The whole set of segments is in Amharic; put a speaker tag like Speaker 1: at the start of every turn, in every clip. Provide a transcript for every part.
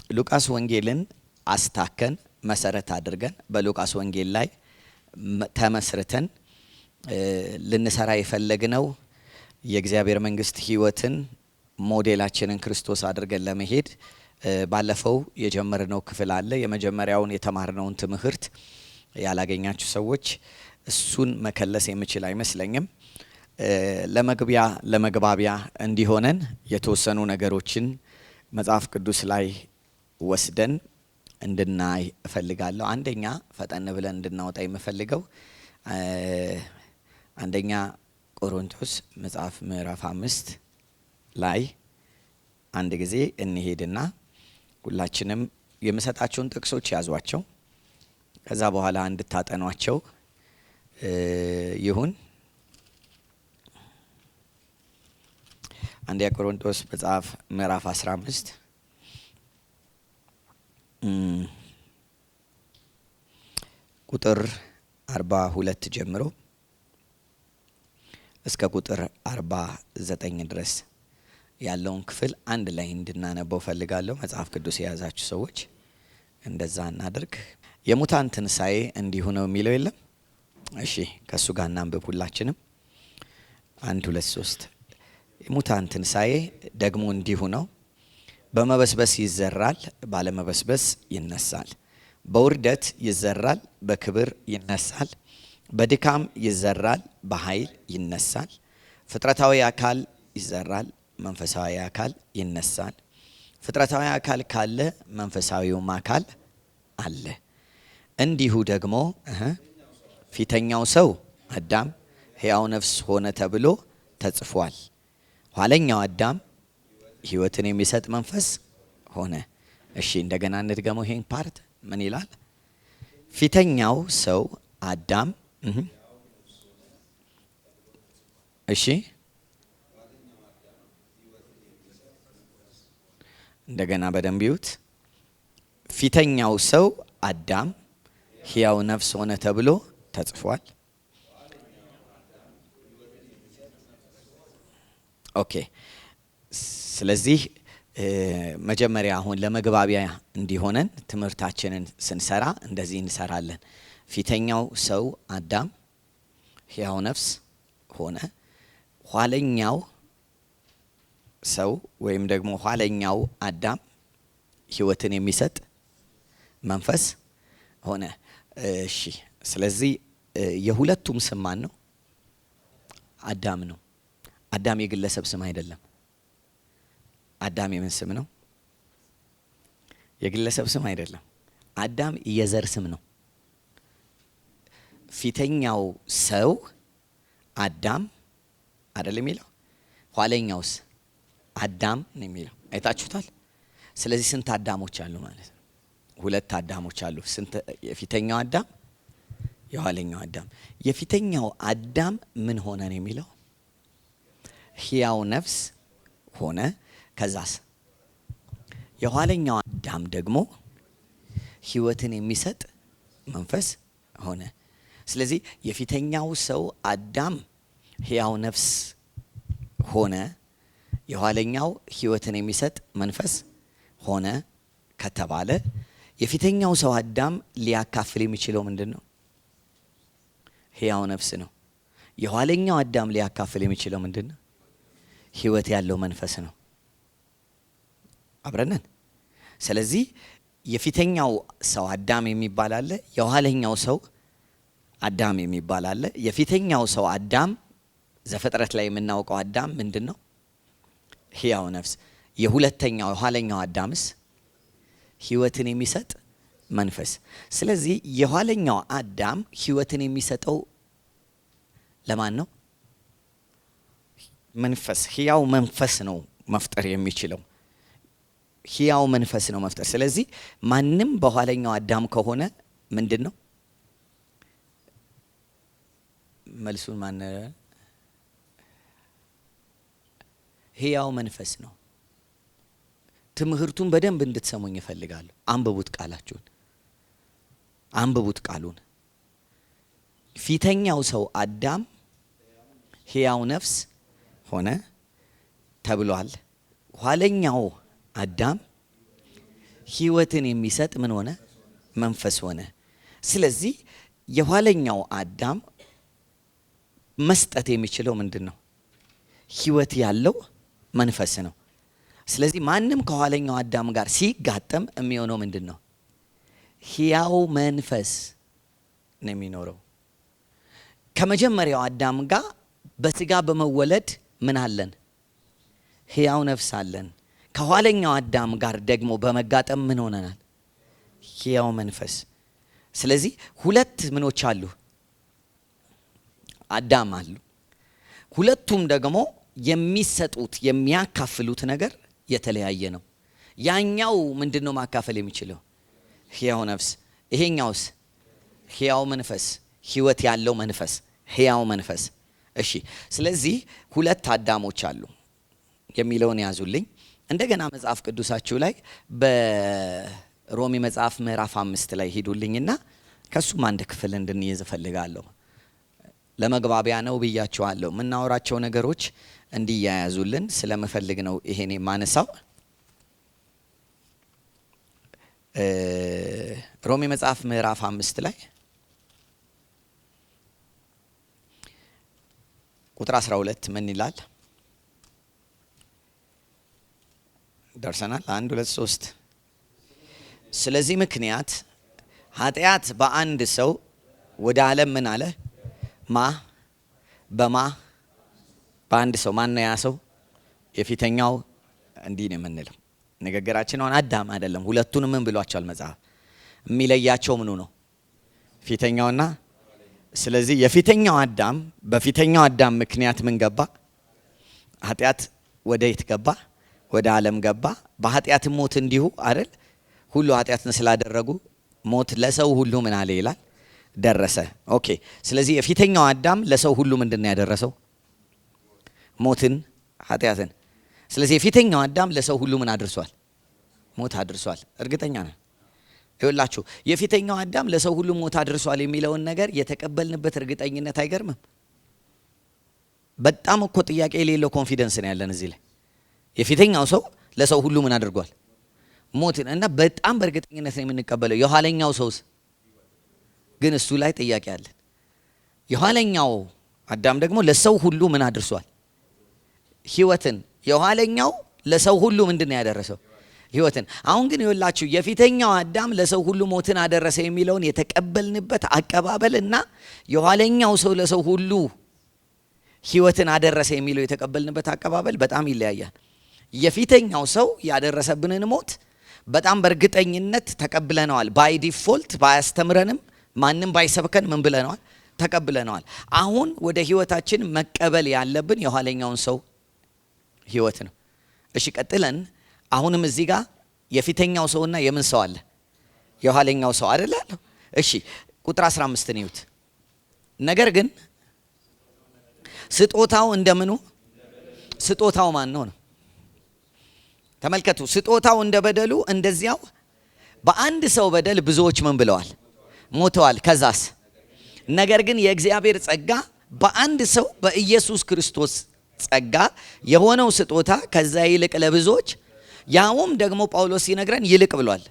Speaker 1: ሉቃስ ወንጌልን አስታከን መሰረት አድርገን በሉቃስ ወንጌል ላይ ተመስርተን ልንሰራ የፈለግነው የእግዚአብሔር መንግስት ህይወትን ሞዴላችንን ክርስቶስ አድርገን ለመሄድ ባለፈው የጀመርነው ክፍል አለ። የመጀመሪያውን የተማርነውን ትምህርት ያላገኛችሁ ሰዎች እሱን መከለስ የምችል አይመስለኝም። ለመግባቢያ እንዲሆነን የተወሰኑ ነገሮችን መጽሐፍ ቅዱስ ላይ ወስደን እንድናይ እፈልጋለሁ። አንደኛ ፈጠን ብለን እንድናወጣ የምፈልገው አንደኛ ቆሮንቶስ መጽሐፍ ምዕራፍ 5 ላይ አንድ ጊዜ እንሄድና ሁላችንም የምሰጣቸውን ጥቅሶች ያዟቸው። ከዛ በኋላ እንድታጠኗቸው ይሁን። አንደኛ ቆሮንቶስ መጽሐፍ ምዕራፍ 15 ቁጥር 42 ጀምሮ እስከ ቁጥር 49 ድረስ ያለውን ክፍል አንድ ላይ እንድናነበው ፈልጋለሁ። መጽሐፍ ቅዱስ የያዛችሁ ሰዎች እንደዛ እናድርግ። የሙታን ትንሣኤ እንዲሁ ነው የሚለው የለም? እሺ ከሱ ጋር እናንብብ ሁላችንም። 1 2 3 የሙታን ትንሣኤ ደግሞ እንዲሁ ነው። በመበስበስ ይዘራል፣ ባለመበስበስ ይነሳል። በውርደት ይዘራል፣ በክብር ይነሳል። በድካም ይዘራል፣ በኃይል ይነሳል። ፍጥረታዊ አካል ይዘራል፣ መንፈሳዊ አካል ይነሳል። ፍጥረታዊ አካል ካለ መንፈሳዊውም አካል አለ። እንዲሁ ደግሞ ፊተኛው ሰው አዳም ሕያው ነፍስ ሆነ ተብሎ ተጽፏል። ኋለኛው አዳም ሕይወትን የሚሰጥ መንፈስ ሆነ። እሺ እንደገና እንድገመው ይሄን ፓርት ምን ይላል? ፊተኛው ሰው አዳም እሺ እንደገና በደንብ ይዩት። ፊተኛው ሰው አዳም ሕያው ነፍስ ሆነ ተብሎ ተጽፏል። ኦኬ። ስለዚህ መጀመሪያ አሁን ለመግባቢያ እንዲሆነን ትምህርታችንን ስንሰራ እንደዚህ እንሰራለን። ፊተኛው ሰው አዳም ሕያው ነፍስ ሆነ። ኋለኛው ሰው ወይም ደግሞ ኋለኛው አዳም ሕይወትን የሚሰጥ መንፈስ ሆነ። እሺ ስለዚህ የሁለቱም ስም ማን ነው? አዳም ነው። አዳም የግለሰብ ስም አይደለም። አዳም የምን ስም ነው? የግለሰብ ስም አይደለም። አዳም የዘር ስም ነው። ፊተኛው ሰው አዳም አይደለም የሚለው፣ ኋለኛውስ አዳም ነው የሚለው። አይታችሁታል። ስለዚህ ስንት አዳሞች አሉ ማለት ነው? ሁለት አዳሞች አሉ። ስንት? የፊተኛው አዳም፣ የኋለኛው አዳም። የፊተኛው አዳም ምን ሆነ ነው የሚለው? ሕያው ነፍስ ሆነ። ከዛስ የኋለኛው አዳም ደግሞ ሕይወትን የሚሰጥ መንፈስ ሆነ። ስለዚህ የፊተኛው ሰው አዳም ሕያው ነፍስ ሆነ፣ የኋለኛው ሕይወትን የሚሰጥ መንፈስ ሆነ ከተባለ የፊተኛው ሰው አዳም ሊያካፍል የሚችለው ምንድን ነው? ሕያው ነፍስ ነው። የኋለኛው አዳም ሊያካፍል የሚችለው ምንድን ነው? ሕይወት ያለው መንፈስ ነው። አብረነን። ስለዚህ የፊተኛው ሰው አዳም የሚባል አለ፣ የኋለኛው ሰው አዳም የሚባል አለ። የፊተኛው ሰው አዳም ዘፍጥረት ላይ የምናውቀው አዳም ምንድን ነው? ሕያው ነፍስ። የሁለተኛው የኋለኛው አዳምስ ሕይወትን የሚሰጥ መንፈስ። ስለዚህ የኋለኛው አዳም ሕይወትን የሚሰጠው ለማን ነው? መንፈስ። ሕያው መንፈስ ነው መፍጠር የሚችለው። ሕያው መንፈስ ነው መፍጠር። ስለዚህ ማንም በኋለኛው አዳም ከሆነ ምንድን ነው መልሱን? ማን? ሕያው መንፈስ ነው። ትምህርቱን በደንብ እንድትሰሙኝ እፈልጋለሁ። አንብቡት፣ ቃላችሁን አንብቡት፣ ቃሉን። ፊተኛው ሰው አዳም ሕያው ነፍስ ሆነ ተብሏል። ኋለኛው አዳም ህይወትን የሚሰጥ ምን ሆነ? መንፈስ ሆነ። ስለዚህ የኋለኛው አዳም መስጠት የሚችለው ምንድን ነው? ህይወት ያለው መንፈስ ነው። ስለዚህ ማንም ከኋለኛው አዳም ጋር ሲጋጠም የሚሆነው ምንድን ነው? ሕያው መንፈስ ነው የሚኖረው። ከመጀመሪያው አዳም ጋር በስጋ በመወለድ ምን አለን? ሕያው ነፍስ አለን። ከኋለኛው አዳም ጋር ደግሞ በመጋጠም ምን ሆነናል? ሕያው መንፈስ። ስለዚህ ሁለት ምኖች አሉ፣ አዳም አሉ። ሁለቱም ደግሞ የሚሰጡት የሚያካፍሉት ነገር የተለያየ ነው። ያኛው ምንድነው ማካፈል የሚችለው? ሕያው ነፍስ። ይሄኛውስ ሕያው መንፈስ፣ ህይወት ያለው መንፈስ፣ ሕያው መንፈስ። እሺ፣ ስለዚህ ሁለት አዳሞች አሉ የሚለውን ያዙልኝ። እንደገና መጽሐፍ ቅዱሳችሁ ላይ በሮሜ መጽሐፍ ምዕራፍ 5 ላይ ሂዱልኝና ከሱም አንድ ክፍል እንድንይዝ እፈልጋለሁ። ለመግባቢያ ነው ብያችኋለሁ። የምናወራቸው ነገሮች እንዲያያዙልን ስለምፈልግ ነው ይሄን የማነሳው። ሮሜ መጽሐፍ ምዕራፍ 5 ላይ ቁጥር 12 ምን ይላል? ደርሰናል። 1 2 3 ስለዚህ ምክንያት ኃጢአት በአንድ ሰው ወደ ዓለም ምን አለ? በአንድ ሰው። ማን ነው ያ ሰው? የፊተኛው። እንዲህ ነው የምንለው ንግግራችን። አሁን አዳም አይደለም። ሁለቱንም ምን ብሏቸዋል መጽሐፍ? የሚለያቸው ምኑ ነው? ፊተኛውና። ስለዚህ የፊተኛው አዳም፣ በፊተኛው አዳም ምክንያት ምን ገባ? ኃጢአት ወደ የት ገባ? ወደ ዓለም ገባ። በኃጢአትም ሞት እንዲሁ አይደል? ሁሉ ኃጢአትን ስላደረጉ ሞት ለሰው ሁሉ ምን አለ ይላል? ደረሰ። ኦኬ። ስለዚህ የፊተኛው አዳም ለሰው ሁሉ ምንድን ነው ያደረሰው? ሞትን፣ ኃጢአትን። ስለዚህ የፊተኛው አዳም ለሰው ሁሉ ምን አድርሷል? ሞት አድርሷል። እርግጠኛ ነን? ይኸውላችሁ የፊተኛው አዳም ለሰው ሁሉ ሞት አድርሷል የሚለውን ነገር የተቀበልንበት እርግጠኝነት አይገርምም? በጣም እኮ ጥያቄ የሌለው ኮንፊደንስ ነው ያለን እዚህ ላይ። የፊተኛው ሰው ለሰው ሁሉ ምን አድርጓል? ሞትን። እና በጣም በእርግጠኝነት ነው የምንቀበለው። የኋለኛው ሰውስ ግን እሱ ላይ ጥያቄ አለን። የኋለኛው አዳም ደግሞ ለሰው ሁሉ ምን አድርሷል? ህይወትን። የኋለኛው ለሰው ሁሉ ምንድን ነው ያደረሰው? ህይወትን። አሁን ግን ይኸውላችሁ የፊተኛው አዳም ለሰው ሁሉ ሞትን አደረሰ የሚለውን የተቀበልንበት አቀባበል እና የኋለኛው ሰው ለሰው ሁሉ ህይወትን አደረሰ የሚለው የተቀበልንበት አቀባበል በጣም ይለያያል። የፊተኛው ሰው ያደረሰብንን ሞት በጣም በእርግጠኝነት ተቀብለነዋል። ባይ ዲፎልት ባያስተምረንም ማንም ባይሰብከን ምን ብለነዋል? ተቀብለነዋል። አሁን ወደ ህይወታችን መቀበል ያለብን የኋለኛውን ሰው ህይወት ነው። እሺ፣ ቀጥለን አሁንም እዚህ ጋር የፊተኛው ሰውና የምን ሰው አለ? የኋለኛው ሰው አይደል አለ? እሺ፣ ቁጥር 15 ነው። ነገር ግን ስጦታው እንደምኑ? ስጦታው ማን ነው? ተመልከቱ። ስጦታው እንደ በደሉ እንደዚያው በአንድ ሰው በደል ብዙዎች ምን ብለዋል? ሞተዋል። ከዛስ? ነገር ግን የእግዚአብሔር ጸጋ በአንድ ሰው በኢየሱስ ክርስቶስ ጸጋ የሆነው ስጦታ ከዛ ይልቅ ለብዙዎች፣ ያውም ደግሞ ጳውሎስ ሲነግረን ይልቅ ብሏል።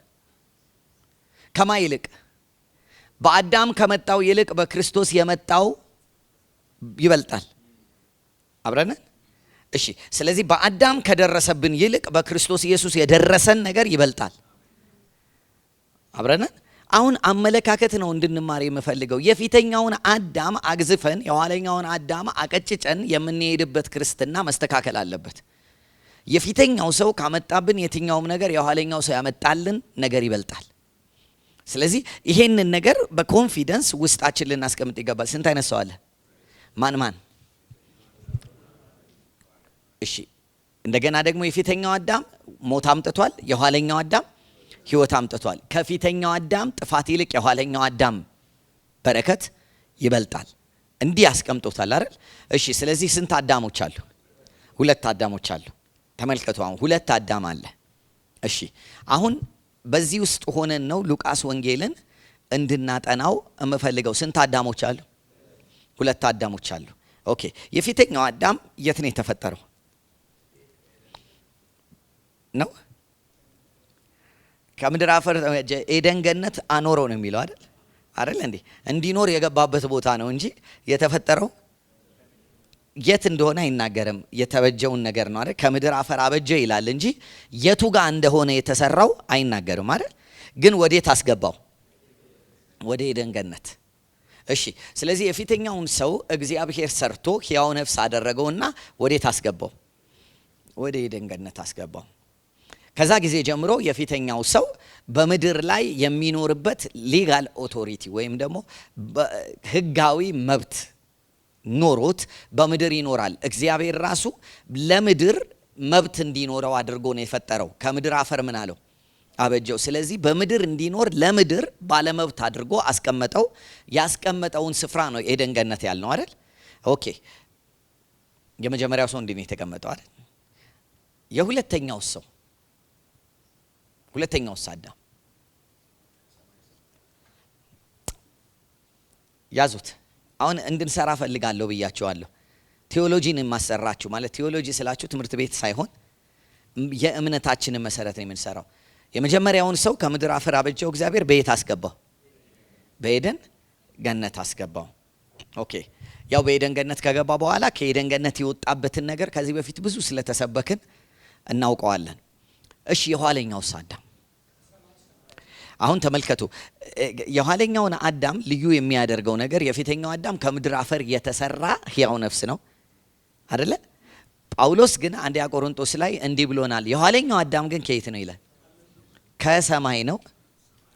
Speaker 1: ከማ ይልቅ? በአዳም ከመጣው ይልቅ በክርስቶስ የመጣው ይበልጣል። አብረን እሺ። ስለዚህ በአዳም ከደረሰብን ይልቅ በክርስቶስ ኢየሱስ የደረሰን ነገር ይበልጣል። አብረን አሁን አመለካከት ነው እንድንማር የምፈልገው። የፊተኛውን አዳም አግዝፈን የኋለኛውን አዳም አቀጭጨን የምንሄድበት ክርስትና መስተካከል አለበት። የፊተኛው ሰው ካመጣብን የትኛውም ነገር የኋለኛው ሰው ያመጣልን ነገር ይበልጣል። ስለዚህ ይሄንን ነገር በኮንፊደንስ ውስጣችን ልናስቀምጥ ይገባል። ስንት አይነት ሰው አለ? ማን? እሺ፣ እንደገና ደግሞ የፊተኛው አዳም ሞት አምጥቷል፣ የኋለኛው አዳም ህይወት አምጥቷል። ከፊተኛው አዳም ጥፋት ይልቅ የኋለኛው አዳም በረከት ይበልጣል። እንዲህ ያስቀምጦታል አይደል? እሺ፣ ስለዚህ ስንት አዳሞች አሉ? ሁለት አዳሞች አሉ። ተመልከቱ፣ አሁን ሁለት አዳም አለ። እሺ፣ አሁን በዚህ ውስጥ ሆነን ነው ሉቃስ ወንጌልን እንድናጠናው የምፈልገው። ስንት አዳሞች አሉ? ሁለት አዳሞች አሉ። ኦኬ፣ የፊተኛው አዳም የት ነው የተፈጠረው? ነው ከምድር አፈር ኤደን ገነት አኖረው ነው የሚለው አይደል እንዴ? እንዲኖር የገባበት ቦታ ነው እንጂ የተፈጠረው የት እንደሆነ አይናገርም። የተበጀውን ነገር ነው አይደል? ከምድር አፈር አበጀ ይላል እንጂ የቱ ጋር እንደሆነ የተሰራው አይናገርም አይደል? ግን ወዴት አስገባው? ወደ ኤደን ገነት። እሺ፣ ስለዚህ የፊተኛውን ሰው እግዚአብሔር ሰርቶ ሕያው ነፍስ አደረገውና ወዴት አስገባው? ወደ ኤደን ገነት አስገባው። ከዛ ጊዜ ጀምሮ የፊተኛው ሰው በምድር ላይ የሚኖርበት ሊጋል ኦቶሪቲ ወይም ደግሞ ህጋዊ መብት ኖሮት በምድር ይኖራል። እግዚአብሔር ራሱ ለምድር መብት እንዲኖረው አድርጎ ነው የፈጠረው። ከምድር አፈር ምን አለው? አበጀው። ስለዚህ በምድር እንዲኖር ለምድር ባለመብት አድርጎ አስቀመጠው። ያስቀመጠውን ስፍራ ነው ኤደን ገነት ያልነው አይደል? ኦኬ። የመጀመሪያው ሰው እንዲህ ነው የተቀመጠው አይደል? የሁለተኛው ሰው አዳም ያዙት። አሁን እንድንሰራ ፈልጋለሁ ብያቸዋለሁ። ቴዎሎጂን የማሰራችሁ ማለት ቴዎሎጂ ስላችሁ ትምህርት ቤት ሳይሆን የእምነታችንን መሰረት ነው የምንሰራው። የመጀመሪያውን ሰው ከምድር አፈር አበጀው እግዚአብሔር። በየት አስገባው? በኤደን ገነት አስገባው። ኦኬ። ያው በኤደን ገነት ከገባ በኋላ ከኤደን ገነት የወጣበትን ነገር ከዚህ በፊት ብዙ ስለተሰበክን እናውቀዋለን። እሺ፣ የኋለኛው አዳም አሁን ተመልከቱ። የኋለኛውን አዳም ልዩ የሚያደርገው ነገር የፊተኛው አዳም ከምድር አፈር የተሰራ ሕያው ነፍስ ነው አይደለ? ጳውሎስ ግን አንደኛ ቆሮንቶስ ላይ እንዲህ ብሎናል። የኋለኛው አዳም ግን ከየት ነው ይላል? ከሰማይ ነው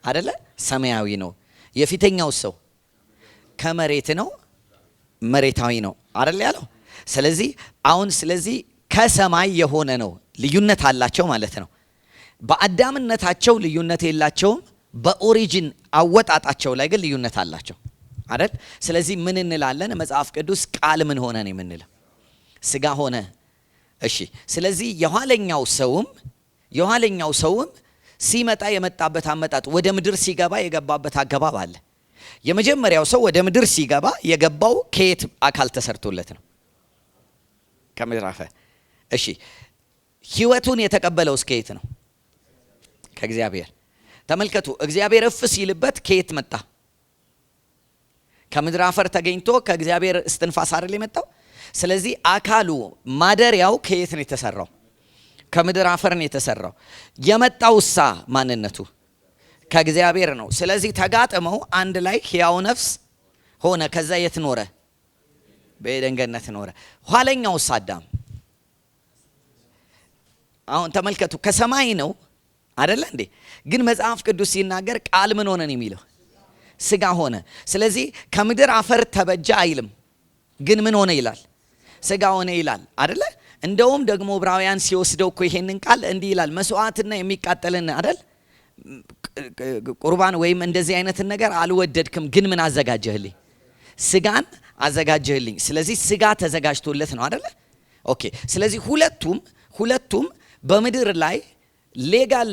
Speaker 1: አይደለ? ሰማያዊ ነው። የፊተኛው ሰው ከመሬት ነው፣ መሬታዊ ነው አይደለ ያለው። ስለዚህ ከሰማይ የሆነ ነው። ልዩነት አላቸው ማለት ነው። በአዳምነታቸው ልዩነት የላቸውም። በኦሪጂን አወጣጣቸው ላይ ግን ልዩነት አላቸው አይደል? ስለዚህ ምን እንላለን? መጽሐፍ ቅዱስ ቃል ምን ሆነ ነው የምንለው? ስጋ ሆነ። እሺ፣ ስለዚህ የኋለኛው ሰውም ሲመጣ የመጣበት አመጣጥ ወደ ምድር ሲገባ የገባበት አገባብ አለ። የመጀመሪያው ሰው ወደ ምድር ሲገባ የገባው ከየት አካል ተሰርቶለት ነው? ከምድር አፈር። እሺ፣ ህይወቱን የተቀበለው እስከ የት ነው? ከእግዚአብሔር። ተመልከቱ፣ እግዚአብሔር እፍ ሲልበት ከየት መጣ? ከምድር አፈር ተገኝቶ ከእግዚአብሔር እስትንፋስ አይደል የመጣው? ስለዚህ አካሉ ማደሪያው ከየት ነው የተሰራው? ከምድር አፈር ነው የተሰራው። የመጣውሳ ማንነቱ ከእግዚአብሔር ነው። ስለዚህ ተጋጥመው አንድ ላይ ሕያው ነፍስ ሆነ። ከዛ የት ኖረ? በኤደን ገነት ኖረ። ኋለኛውስ አዳም አሁን ተመልከቱ፣ ከሰማይ ነው አይደለ እንዴ? ግን መጽሐፍ ቅዱስ ሲናገር ቃል ምን ሆነ ነው የሚለው? ስጋ ሆነ። ስለዚህ ከምድር አፈር ተበጀ አይልም፣ ግን ምን ሆነ ይላል? ስጋ ሆነ ይላል አይደለ? እንደውም ደግሞ ዕብራውያን ሲወስደው እኮ ይሄንን ቃል እንዲህ ይላል፣ መስዋዕትና የሚቃጠልን አይደል ቁርባን ወይም እንደዚህ አይነትን ነገር አልወደድክም፣ ግን ምን አዘጋጀህልኝ? ስጋን አዘጋጀህልኝ። ስለዚህ ስጋ ተዘጋጅቶለት ነው አይደለ? ኦኬ። ስለዚህ ሁለቱም በምድር ላይ ሌጋል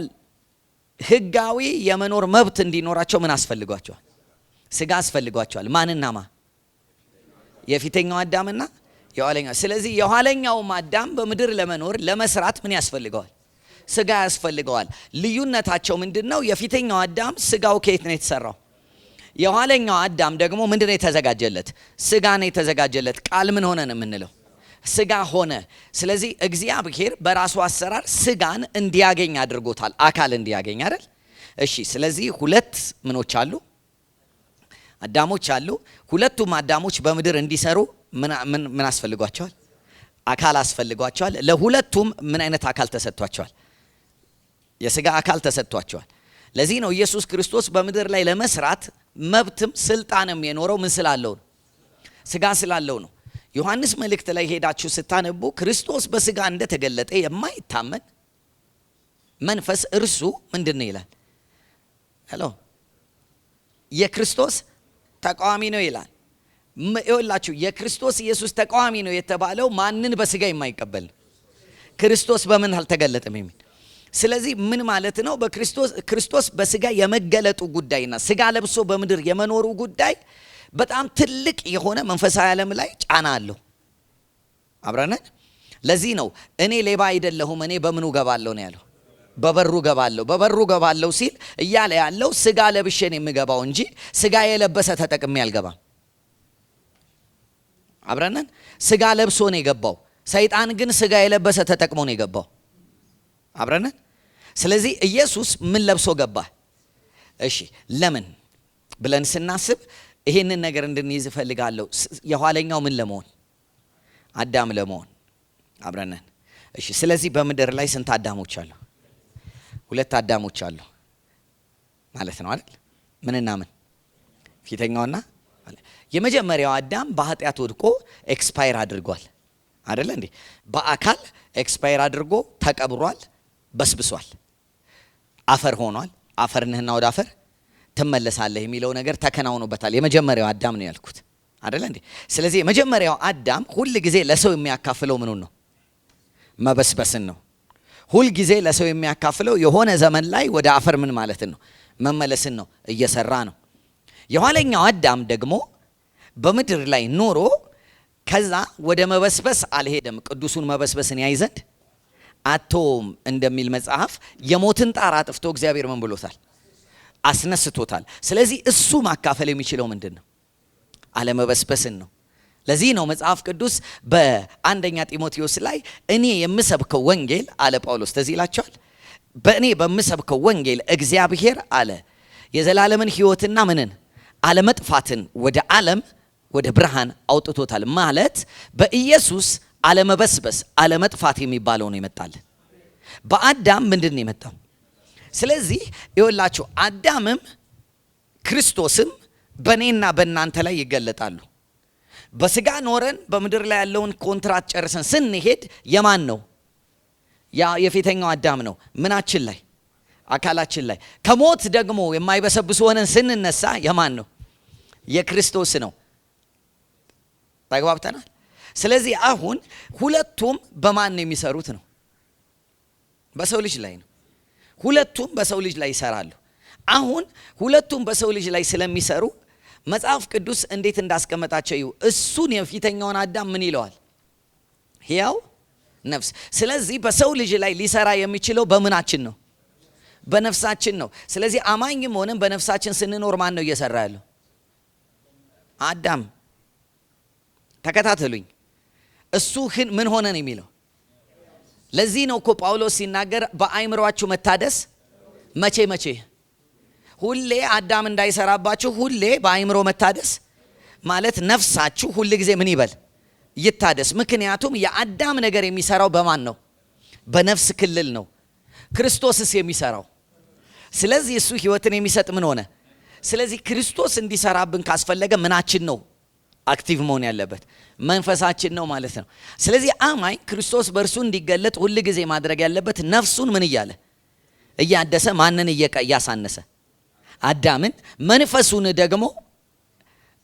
Speaker 1: ህጋዊ የመኖር መብት እንዲኖራቸው ምን አስፈልጓቸዋል? ስጋ አስፈልጓቸዋል። ማንና ማ? የፊተኛው አዳምና የኋለኛው። ስለዚህ የኋለኛው አዳም በምድር ለመኖር ለመስራት ምን ያስፈልገዋል? ስጋ ያስፈልገዋል። ልዩነታቸው ምንድነው? የፊተኛው አዳም ስጋው ከየት ነው የተሰራው? የኋለኛው አዳም ደግሞ ምንድነው የተዘጋጀለት? ስጋ ነው የተዘጋጀለት። ቃል ምን ሆነ ነው የምንለው? ስጋ ሆነ። ስለዚህ እግዚአብሔር በራሱ አሰራር ስጋን እንዲያገኝ አድርጎታል፣ አካል እንዲያገኝ አይደል? እሺ። ስለዚህ ሁለት ምኖች አሉ፣ አዳሞች አሉ። ሁለቱም አዳሞች በምድር እንዲሰሩ ምን አስፈልጓቸዋል? አካል አስፈልጓቸዋል። ለሁለቱም ምን አይነት አካል ተሰጥቷቸዋል? የስጋ አካል ተሰጥቷቸዋል። ለዚህ ነው ኢየሱስ ክርስቶስ በምድር ላይ ለመስራት መብትም ስልጣንም የኖረው ምን ስላለው ነው? ስጋ ስላለው ነው። ዮሐንስ መልእክት ላይ ሄዳችሁ ስታነቡ ክርስቶስ በስጋ እንደተገለጠ የማይታመን መንፈስ እርሱ ምንድነው ይላል? ሄሎ የክርስቶስ ተቃዋሚ ነው ይላል። ይኸውላችሁ የክርስቶስ ኢየሱስ ተቃዋሚ ነው የተባለው ማንን በስጋ የማይቀበል ክርስቶስ በምን አልተገለጠም የሚል። ስለዚህ ምን ማለት ነው? ክርስቶስ በስጋ የመገለጡ ጉዳይና ስጋ ለብሶ በምድር የመኖሩ ጉዳይ በጣም ትልቅ የሆነ መንፈሳዊ ዓለም ላይ ጫና አለው። አብረን ለዚህ ነው እኔ ሌባ አይደለሁም እኔ በምኑ ገባለሁ ነው ያለው? በበሩ ገባለሁ ሲል እያለ ያለው ስጋ ለብሼን የምገባው እንጂ ስጋ የለበሰ ተጠቅሜ አልገባም። አብረነን ስጋ ለብሶ ነው የገባው። ሰይጣን ግን ስጋ የለበሰ ተጠቅሞ ነው የገባው። አብረነን። ስለዚህ ኢየሱስ ምን ለብሶ ገባ? እሺ ለምን ብለን ስናስብ ይሄንን ነገር እንድንይዝ እፈልጋለሁ። የኋለኛው ምን ለመሆን? አዳም ለመሆን። አብረነን። እሺ ስለዚህ በምድር ላይ ስንት አዳሞች አሉ? 2 አዳሞች አሉ ማለት ነው አይደል? ምንና ምን? ፊተኛውና የመጀመሪያው አዳም በኃጢአት ወድቆ ኤክስፓየር አድርጓል አይደል እንዴ? በአካል ኤክስፓየር አድርጎ ተቀብሯል፣ በስብሷል፣ አፈር ሆኗል። አፈር ነህና ወደ አፈር ትመለሳለህ የሚለው ነገር ተከናውኖበታል። የመጀመሪያው አዳም ነው ያልኩት አይደል እንዴ? ስለዚህ የመጀመሪያው አዳም ሁል ጊዜ ለሰው የሚያካፍለው ምኑን ነው? መበስበስን ነው። ሁል ጊዜ ለሰው የሚያካፍለው የሆነ ዘመን ላይ ወደ አፈር ምን ማለትን ነው? መመለስን ነው እየሰራ ነው። የኋለኛው አዳም ደግሞ በምድር ላይ ኖሮ ከዛ ወደ መበስበስ አልሄደም። ቅዱሱን መበስበስን ያይ ዘንድ አቶም እንደሚል መጽሐፍ የሞትን ጣር አጥፍቶ እግዚአብሔር ምን ብሎታል? አስነስቶታል። ስለዚህ እሱ ማካፈል የሚችለው ምንድን ነው? አለመበስበስን ነው። ለዚህ ነው መጽሐፍ ቅዱስ በአንደኛ ጢሞቴዎስ ላይ እኔ የምሰብከው ወንጌል አለ ጳውሎስ፣ ተዚህ ይላቸዋል። በእኔ በምሰብከው ወንጌል እግዚአብሔር አለ የዘላለምን ሕይወትና ምንን አለመጥፋትን ወደ ዓለም ወደ ብርሃን አውጥቶታል። ማለት በኢየሱስ አለመበስበስ አለመጥፋት የሚባለው ነው ይመጣል። በአዳም ምንድን ነው የመጣው? ስለዚህ ይኸውላችሁ አዳምም ክርስቶስም በእኔና በእናንተ ላይ ይገለጣሉ። በስጋ ኖረን በምድር ላይ ያለውን ኮንትራት ጨርሰን ስንሄድ የማን ነው? ያ የፊተኛው አዳም ነው። ምናችን ላይ? አካላችን ላይ። ከሞት ደግሞ የማይበሰብሱ ሆነን ስንነሳ የማን ነው? የክርስቶስ ነው። ተግባብተናል። ስለዚህ አሁን ሁለቱም በማን ነው የሚሰሩት ነው? በሰው ልጅ ላይ ነው። ሁለቱም በሰው ልጅ ላይ ይሰራሉ። አሁን ሁለቱም በሰው ልጅ ላይ ስለሚሰሩ መጽሐፍ ቅዱስ እንዴት እንዳስቀመጣቸው እዩ። እሱን የፊተኛውን አዳም ምን ይለዋል? ሕያው ነፍስ። ስለዚህ በሰው ልጅ ላይ ሊሰራ የሚችለው በምናችን ነው? በነፍሳችን ነው። ስለዚህ አማኝም ሆነን በነፍሳችን ስንኖር ማን ነው እየሰራ ያለው? አዳም። ተከታተሉኝ። እሱ ምን ሆነ ነው የሚለው? ለዚህ ነው እኮ ጳውሎስ ሲናገር በአእምሮአችሁ መታደስ መቼ ሁሌ አዳም እንዳይሰራባችሁ ሁሌ በአእምሮ መታደስ ማለት ነፍሳችሁ ሁል ጊዜ ምን ይበል? ይታደስ። ምክንያቱም የአዳም ነገር የሚሰራው በማን ነው? በነፍስ ክልል ነው። ክርስቶስስ የሚሰራው። ስለዚህ እሱ ህይወትን የሚሰጥ ምን ሆነ? ስለዚህ ክርስቶስ እንዲሰራብን ካስፈለገ ምናችን ነው አክቲቭ መሆን ያለበት? መንፈሳችን ነው ማለት ነው። ስለዚህ አማኝ ክርስቶስ በእርሱ እንዲገለጥ ሁል ጊዜ ማድረግ ያለበት ነፍሱን ምን እያለ እያደሰ፣ ማንን እያሳነሰ? አዳምን። መንፈሱን ደግሞ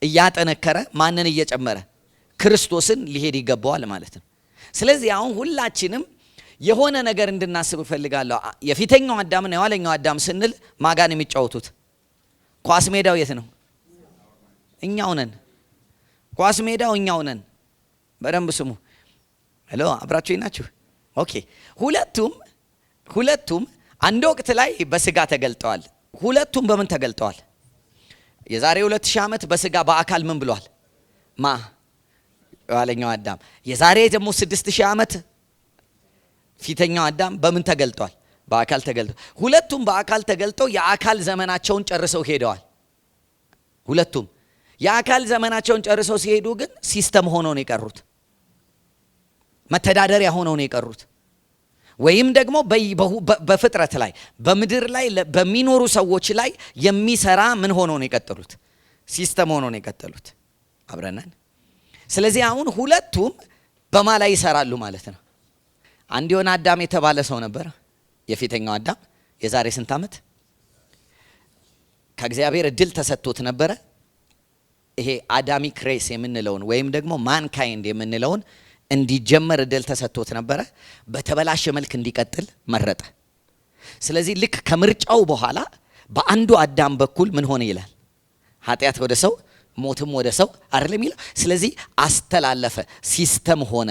Speaker 1: እያጠነከረ፣ ማንን እየጨመረ? ክርስቶስን ሊሄድ ይገባዋል ማለት ነው። ስለዚህ አሁን ሁላችንም የሆነ ነገር እንድናስብ እፈልጋለሁ። የፊተኛው አዳምና የኋለኛው አዳም ስንል ማጋን የሚጫወቱት ኳስ ሜዳው የት ነው? እኛው ነን። ኳስ ሜዳው እኛው ነን። በደንብ ስሙ። ሄሎ አብራችሁኝ ናችሁ? ኦኬ። ሁለቱም አንድ ወቅት ላይ በስጋ ተገልጠዋል። ሁለቱም በምን ተገልጠዋል? የዛሬ 2000 ዓመት በስጋ በአካል ምን ብሏል? የኋለኛው አዳም። የዛሬ ደግሞ 6000 ዓመት ፊተኛው አዳም በምን ተገልጧል? በአካል ተገልጧል። ሁለቱም በአካል ተገልጠው የአካል ዘመናቸውን ጨርሰው ሄደዋል። ሁለቱም የአካል ዘመናቸውን ጨርሰው ሲሄዱ ግን ሲስተም ሆነው ነው የቀሩት። መተዳደሪያ ሆነው ነው የቀሩት። ወይም ደግሞ በፍጥረት ላይ በምድር ላይ በሚኖሩ ሰዎች ላይ የሚሰራ ምን ሆኖ ነው የቀጠሉት? ሲስተም ሆኖ ነው የቀጠሉት። አብረናል። ስለዚህ አሁን ሁለቱም በማ ላይ ይሰራሉ ማለት ነው። አንድ የሆነ አዳም የተባለ ሰው ነበር። የፊተኛው አዳም የዛሬ ስንት ዓመት ከእግዚአብሔር እድል ተሰጥቶት ነበረ። ይሄ አዳሚክ ሬስ የምንለውን ወይም ደግሞ ማንካይንድ የምንለውን እንዲጀመር እድል ተሰጥቶት ነበረ። በተበላሸ መልክ እንዲቀጥል መረጠ። ስለዚህ ልክ ከምርጫው በኋላ በአንዱ አዳም በኩል ምን ሆነ ይላል? ኃጢአት ወደ ሰው፣ ሞትም ወደ ሰው አይደለም ይላል። ስለዚህ አስተላለፈ፣ ሲስተም ሆነ።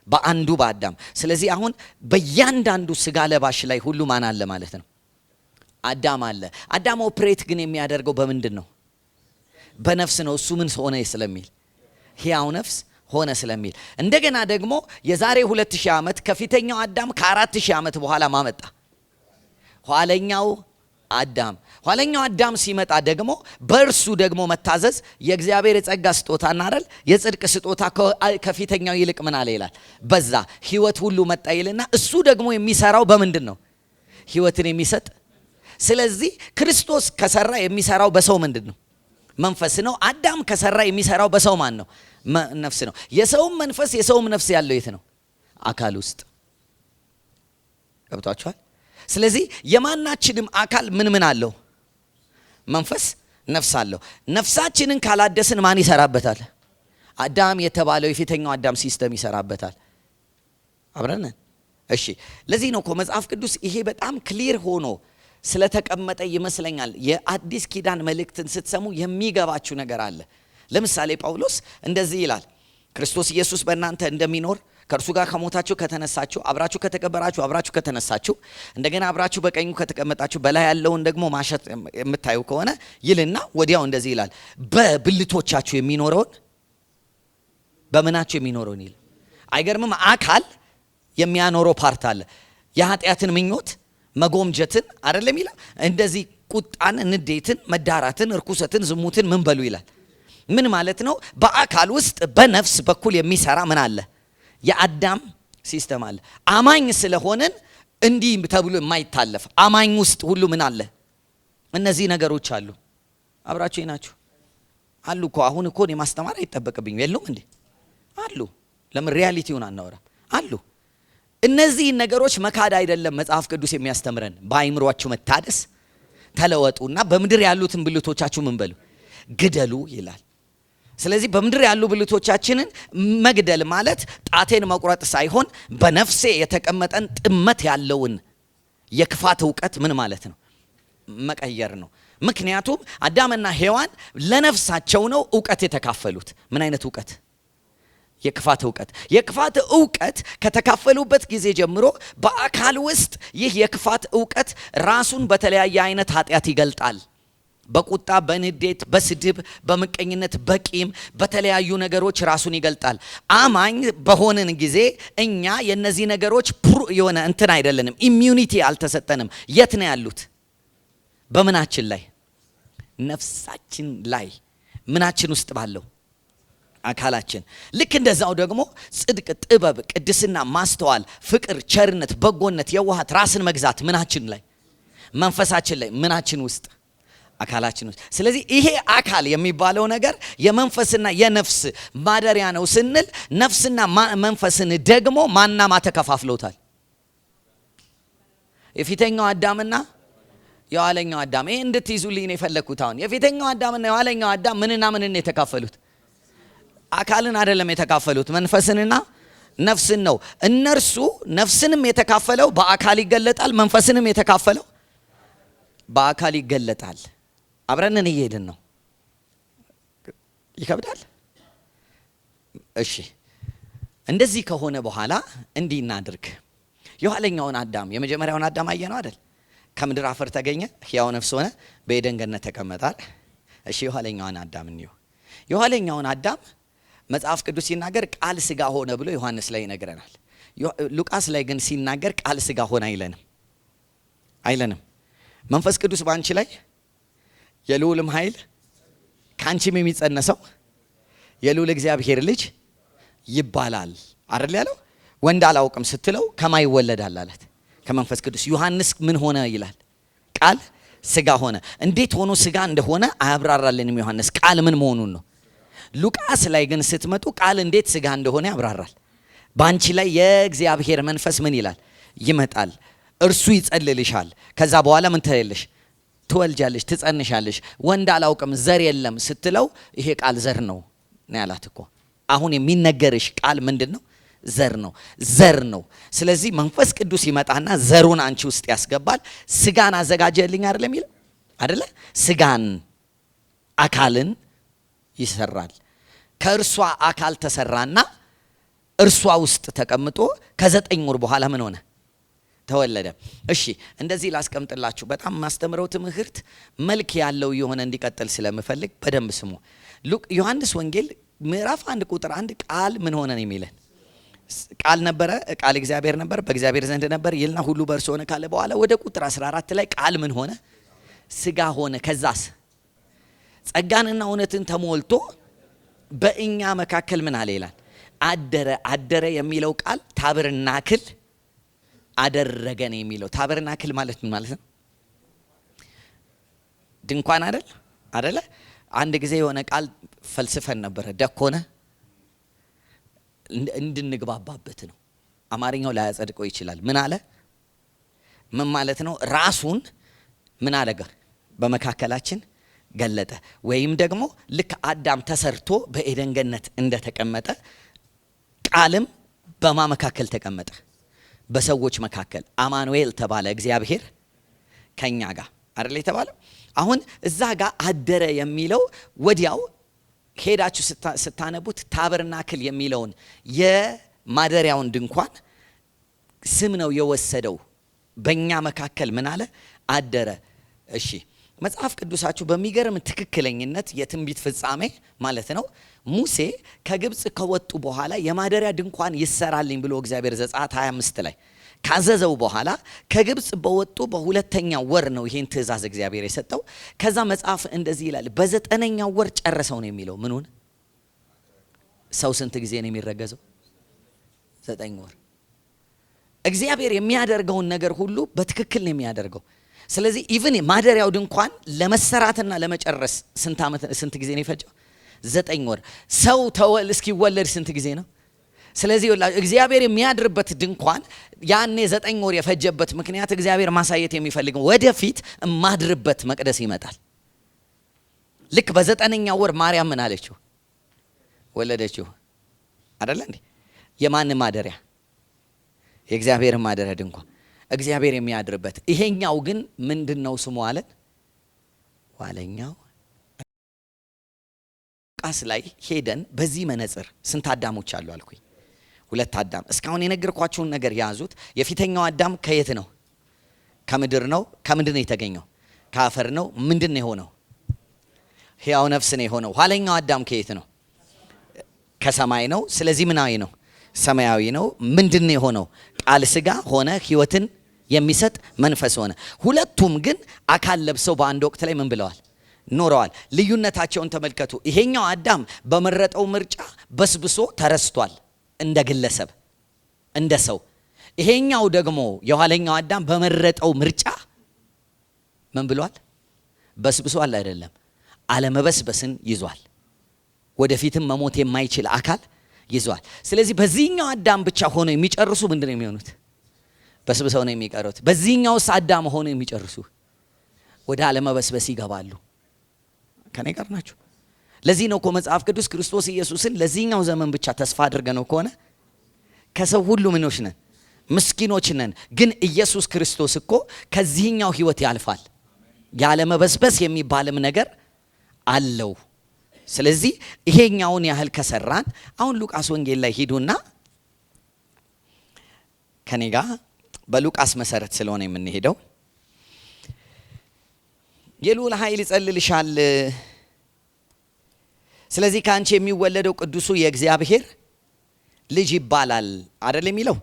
Speaker 1: በአንዱ በአዳም። ስለዚህ አሁን በእያንዳንዱ ስጋ ለባሽ ላይ ሁሉ ማን አለ ማለት ነው? አዳም አለ። አዳም ኦፕሬት ግን የሚያደርገው በምንድን ነው? በነፍስ ነው። እሱ ምን ሆነ ስለሚል ሕያው ነፍስ ሆነ ስለሚል። እንደገና ደግሞ የዛሬ 2000 ዓመት ከፊተኛው አዳም ከ4000 ዓመት በኋላ ማመጣ ኋለኛው አዳም። ኋለኛው አዳም ሲመጣ ደግሞ በእርሱ ደግሞ መታዘዝ የእግዚአብሔር የጸጋ ስጦታና አይደል የጽድቅ ስጦታ ከፊተኛው ይልቅ ምን አለ ይላል በዛ ሕይወት ሁሉ መጣ ይልና እሱ ደግሞ የሚሰራው በምንድን ነው? ሕይወትን የሚሰጥ። ስለዚህ ክርስቶስ ከሰራ የሚሰራው በሰው ምንድን ነው? መንፈስ ነው። አዳም ከሰራ የሚሰራው በሰው ማን ነው? ነፍስ ነው። የሰውም መንፈስ የሰውም ነፍስ ያለው የት ነው? አካል ውስጥ። ገብቷችኋል? ስለዚህ የማናችንም አካል ምን አለው? መንፈስ፣ ነፍስ አለው። ነፍሳችንን ካላደስን ማን ይሰራበታል? አዳም የተባለው የፊተኛው አዳም ሲስተም ይሰራበታል። አብረን እሺ። ለዚህ ነው እኮ መጽሐፍ ቅዱስ ይሄ በጣም ክሊር ሆኖ ስለተቀመጠ ይመስለኛል የአዲስ ኪዳን መልእክትን ስትሰሙ የሚገባችሁ ነገር አለ። ለምሳሌ ጳውሎስ እንደዚህ ይላል፣ ክርስቶስ ኢየሱስ በእናንተ እንደሚኖር ከእርሱ ጋር ከሞታችሁ ከተነሳችሁ፣ አብራችሁ ከተቀበራችሁ፣ አብራችሁ ከተነሳችሁ፣ እንደገና አብራችሁ በቀኙ ከተቀመጣችሁ፣ በላይ ያለውን ደግሞ ማሸት የምታዩ ከሆነ ይልና ወዲያው እንደዚህ ይላል፣ በብልቶቻችሁ የሚኖረውን በምናችሁ የሚኖረውን ይል። አይገርምም? አካል የሚያኖረው ፓርት አለ። የኃጢአትን ምኞት መጎምጀትን አይደለም ይላል። እንደዚህ ቁጣን፣ ንዴትን፣ መዳራትን፣ እርኩሰትን፣ ዝሙትን ምን በሉ ይላል። ምን ማለት ነው? በአካል ውስጥ በነፍስ በኩል የሚሰራ ምን አለ? የአዳም ሲስተም አለ። አማኝ ስለሆነን እንዲህ ተብሎ የማይታለፍ አማኝ ውስጥ ሁሉ ምን አለ? እነዚህ ነገሮች አሉ። አብራችሁ ናችሁ አሉ እኮ። አሁን እኮ እኔ ማስተማር አይጠበቅብኝም። የሉም እንዴ? አሉ። ለምን ሪያሊቲውን አናወራም? አሉ። እነዚህ ነገሮች መካድ አይደለም መጽሐፍ ቅዱስ የሚያስተምረን። በአይምሯችሁ መታደስ ተለወጡና በምድር ያሉትን ብልቶቻችሁ ምን በሉ ግደሉ ይላል። ስለዚህ በምድር ያሉ ብልቶቻችንን መግደል ማለት ጣቴን መቁረጥ ሳይሆን በነፍሴ የተቀመጠን ጥመት ያለውን የክፋት እውቀት ምን ማለት ነው? መቀየር ነው። ምክንያቱም አዳምና ሔዋን ለነፍሳቸው ነው እውቀት የተካፈሉት። ምን አይነት እውቀት? የክፋት እውቀት። የክፋት እውቀት ከተካፈሉበት ጊዜ ጀምሮ በአካል ውስጥ ይህ የክፋት እውቀት ራሱን በተለያየ አይነት ኃጢአት ይገልጣል። በቁጣ፣ በንዴት፣ በስድብ፣ በምቀኝነት፣ በቂም፣ በተለያዩ ነገሮች ራሱን ይገልጣል። አማኝ በሆንን ጊዜ እኛ የነዚህ ነገሮች የሆነ እንትን አይደለንም፣ ኢሚዩኒቲ አልተሰጠንም። የት ነው ያሉት? በምናችን ላይ? ነፍሳችን ላይ። ምናችን ውስጥ ባለው አካላችን። ልክ እንደዛው ደግሞ ጽድቅ፣ ጥበብ፣ ቅድስና፣ ማስተዋል፣ ፍቅር፣ ቸርነት፣ በጎነት፣ የዋሃት፣ ራስን መግዛት ምናችን ላይ? መንፈሳችን ላይ። ምናችን ውስጥ? አካላችን ውስጥ። ስለዚህ ይሄ አካል የሚባለው ነገር የመንፈስና የነፍስ ማደሪያ ነው ስንል ነፍስና መንፈስን ደግሞ ማናማ ተከፋፍለውታል? የፊተኛው አዳምና የኋለኛው አዳም። ይሄ እንድትይዙልኝ ነው የፈለኩት። አሁን የፊተኛው አዳምና የኋለኛው አዳም ምንና ምንን የተካፈሉት? አካልን አይደለም የተካፈሉት፣ መንፈስንና ነፍስን ነው። እነርሱ ነፍስንም የተካፈለው በአካል ይገለጣል፣ መንፈስንም የተካፈለው በአካል ይገለጣል። አብረንን እየሄድን ነው። ይከብዳል? እሺ፣ እንደዚህ ከሆነ በኋላ እንዲህ እናድርግ። የኋለኛውን አዳም የመጀመሪያውን አዳም አየነው አይደል? ከምድር አፈር ተገኘ፣ ሕያው ነፍስ ሆነ፣ በኤደን ገነት ተቀመጣል። እሺ፣ የኋለኛውን አዳም እንየው። የኋለኛውን አዳም መጽሐፍ ቅዱስ ሲናገር ቃል ስጋ ሆነ ብሎ ዮሐንስ ላይ ይነግረናል። ሉቃስ ላይ ግን ሲናገር ቃል ስጋ ሆነ አይለንም። መንፈስ ቅዱስ በአንቺ ላይ የልዑልም ኃይል ከአንቺም የሚጸነሰው የልዑል እግዚአብሔር ልጅ ይባላል አይደል ያለው። ወንድ አላውቅም ስትለው ከማን ይወለዳል አላት? ከመንፈስ ቅዱስ። ዮሐንስ ምን ሆነ ይላል? ቃል ስጋ ሆነ። እንዴት ሆኖ ስጋ እንደሆነ አያብራራልንም ዮሐንስ። ቃል ምን መሆኑን ነው። ሉቃስ ላይ ግን ስትመጡ ቃል እንዴት ስጋ እንደሆነ ያብራራል። በአንቺ ላይ የእግዚአብሔር መንፈስ ምን ይላል? ይመጣል፣ እርሱ ይጸልልሻል። ከዛ በኋላ ምን ትያለሽ? ትወልጃለሽ፣ ትጸንሻለሽ። ወንድ አላውቅም ዘር የለም ስትለው ይሄ ቃል ዘር ነው ያላት እኮ። አሁን የሚነገርሽ ቃል ምንድን ነው? ዘር ነው። ስለዚህ መንፈስ ቅዱስ ይመጣና ዘሩን አንቺ ውስጥ ያስገባል። ስጋን አዘጋጀልኝ አይደለም ይላል አይደለ? ስጋን አካልን ይሰራል። ከእርሷ አካል ተሰራና እርሷ ውስጥ ተቀምጦ ከ9 ወር በኋላ ምን ሆነ? ተወለደ። እሺ እንደዚህ ላስቀምጥላችሁ። በጣም ማስተምረው ትምህርት መልክ ያለው የሆነ እንዲቀጥል ስለምፈልግ በደንብ ስሙ። ዮሐንስ ወንጌል ምዕራፍ 1 ቁጥር 1 ቃል ምን ሆነ ነው የሚለን? ቃል ነበረ፣ ቃል እግዚአብሔር ነበር፣ በእግዚአብሔር ዘንድ ነበር ይልና ሁሉ በእርሱ ሆነ ካለ በኋላ ወደ ቁጥር 14 ላይ ቃል ምን ሆነ? ስጋ ሆነ። ከዛስ ጸጋንና እውነትን ተሞልቶ በእኛ መካከል ምን አለ ይላል? አደረ። አደረ የሚለው ቃል ታበርናክል አደረገ ነው የሚለው። ታበርናክል ማለት ምን ማለት ነው? ድንኳን አይደለ? አንድ ጊዜ የሆነ ቃል ፈልስፈን ነበረ። ደኮነ እንድንግባባበት ነው። አማርኛው ላያጸድቀው ይችላል። ምን አለ? ምን ማለት ነው? ራሱን ምን አደረገ? በመካከላችን ገለጠ። ወይም ደግሞ ልክ አዳም ተሰርቶ በኤደን ገነት እንደተቀመጠ ቃልም በማ መካከል ተቀመጠ? በሰዎች መካከል። አማኑኤል ተባለ፣ እግዚአብሔር ከኛ ጋር አይደል የተባለው። አሁን እዛ ጋር አደረ የሚለው ወዲያው ሄዳችሁ ስታነቡት ታበርናክል የሚለውን የማደሪያውን ድንኳን ስም ነው የወሰደው። በእኛ መካከል ምን አለ? አደረ። እሺ መጽሐፍ ቅዱሳችሁ በሚገርም ትክክለኝነት የትንቢት ፍጻሜ ማለት ነው። ሙሴ ከግብፅ ከወጡ በኋላ የማደሪያ ድንኳን ይሰራልኝ ብሎ እግዚአብሔር ዘጸአት 25 ላይ ካዘዘው በኋላ ከግብፅ በወጡ በሁለተኛው ወር ነው ይሄን ትእዛዝ እግዚአብሔር የሰጠው። ከዛ መጽሐፍ እንደዚህ ይላል፣ በ9ኛው ወር ጨረሰው ነው የሚለው። ምኑን? ሰው ስንት ጊዜ ነው የሚረገዘው? 9 ወር። እግዚአብሔር የሚያደርገውን ነገር ሁሉ በትክክል ነው የሚያደርገው። ስለዚህ ኢቭን ማደሪያው ድንኳን ለመሰራትና ለመጨረስ ስንት ጊዜ ነው የፈጀው? 9 ወር። ሰው እስኪወለድ ስንት ጊዜ ነው? ስለዚህ እግዚአብሔር የሚያድርበት ድንኳን ያኔ 9 ወር የፈጀበት ምክንያት እግዚአብሔር ማሳየት የሚፈልገው ወደፊት ማድርበት መቅደስ ይመጣል። ልክ በ9ኛው ወር ማርያም ምን አለችው? ወለደችው አይደለ እንዴ? የማን ማደሪያ? የእግዚአብሔር ማደሪያ ድንኳን እግዚአብሔር የሚያድርበት። ይሄኛው ግን ምንድነው ስሙ አለን? ዋለኛው። ቃስ ላይ ሄደን በዚህ መነጽር ስንት አዳሞች አሉ አልኩኝ? 2 አዳም። እስካሁን የነገርኳችሁን ነገር ያዙት። የፊተኛው አዳም ከየት ነው? ከምድር ነው። ከምንድን ነው የተገኘው? ከአፈር ነው። ምንድን ነው የሆነው? ሕያው ነፍስ ነው የሆነው። ኋለኛው አዳም ከየት ነው? ከሰማይ ነው። ስለዚህ ምናዊ ነው? ሰማያዊ ነው። ምንድን ነው የሆነው? ቃል ስጋ ሆነ፣ ሕይወትን የሚሰጥ መንፈስ ሆነ። ሁለቱም ግን አካል ለብሰው በአንድ ወቅት ላይ ምን ብለዋል? ኖረዋል። ልዩነታቸውን ተመልከቱ። ይሄኛው አዳም በመረጠው ምርጫ በስብሶ ተረስቷል፣ እንደ ግለሰብ እንደ ሰው። ይሄኛው ደግሞ የኋለኛው አዳም በመረጠው ምርጫ ምን ብሏል? በስብሷል አይደለም፣ አለመበስበስን ይዟል። ወደፊትም መሞት የማይችል አካል ይዟል። ስለዚህ በዚህኛው አዳም ብቻ ሆነው የሚጨርሱ ምንድን ነው የሚሆኑት? በስብሰው ነው የሚቀሩት። በዚህኛውስ አዳም ሆነው የሚጨርሱ ወደ አለመበስበስ ይገባሉ። ከኔ ጋር ናችሁ? ለዚህ ነው እኮ መጽሐፍ ቅዱስ ክርስቶስ ኢየሱስን ለዚህኛው ዘመን ብቻ ተስፋ አድርገነው ከሆነ ከሰው ሁሉ ምኖች ነን? ምስኪኖች ነን። ግን ኢየሱስ ክርስቶስ እኮ ከዚህኛው ህይወት ያልፋል። ያለመበስበስ የሚባልም ነገር አለው። ስለዚህ ይሄኛውን ያህል ከሰራን አሁን ሉቃስ ወንጌል ላይ ሂዱና ከኔ ጋር በሉቃስ መሰረት ስለሆነ የምንሄደው የልዑል ኃይል ይጸልልሻል፣ ስለዚህ ከአንቺ የሚወለደው ቅዱሱ የእግዚአብሔር ልጅ ይባላል አይደል የሚለው።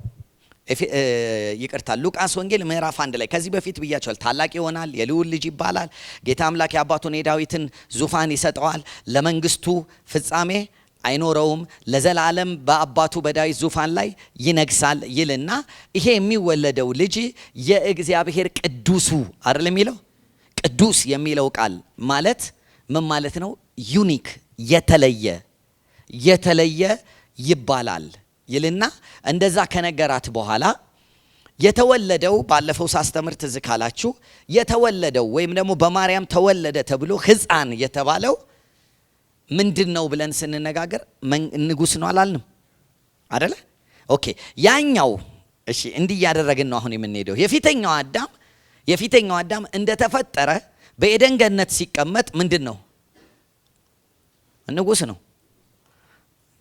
Speaker 1: ይቅርታ ሉቃስ ወንጌል ምዕራፍ 1 ላይ ከዚህ በፊት ብያቸዋል። ታላቅ ይሆናል፣ የልዑል ልጅ ይባላል፣ ጌታ አምላክ የአባቱን የዳዊትን ዙፋን ይሰጠዋል፣ ለመንግስቱ ፍጻሜ አይኖረውም፣ ለዘላለም በአባቱ በዳዊት ዙፋን ላይ ይነግሳል ይልና ይሄ የሚወለደው ልጅ የእግዚአብሔር ቅዱሱ አይደል የሚለው። ቅዱስ የሚለው ቃል ማለት ምን ማለት ነው? ዩኒክ፣ የተለየ ይባላል ይልና እንደዛ ከነገራት በኋላ የተወለደው ባለፈው ሳስተምር ትዝ ካላችሁ የተወለደው ወይም ደግሞ በማርያም ተወለደ ተብሎ ሕፃን የተባለው ምንድን ነው ብለን ስንነጋገር ንጉስ ነው አላልንም አደለ? ኦኬ ያኛው እሺ፣ እንዲህ ያደረግን ነው አሁን የምንሄደው። የፊተኛው አዳም እንደተፈጠረ በኤደን ገነት ሲቀመጥ ምንድን ነው? ንጉስ ነው።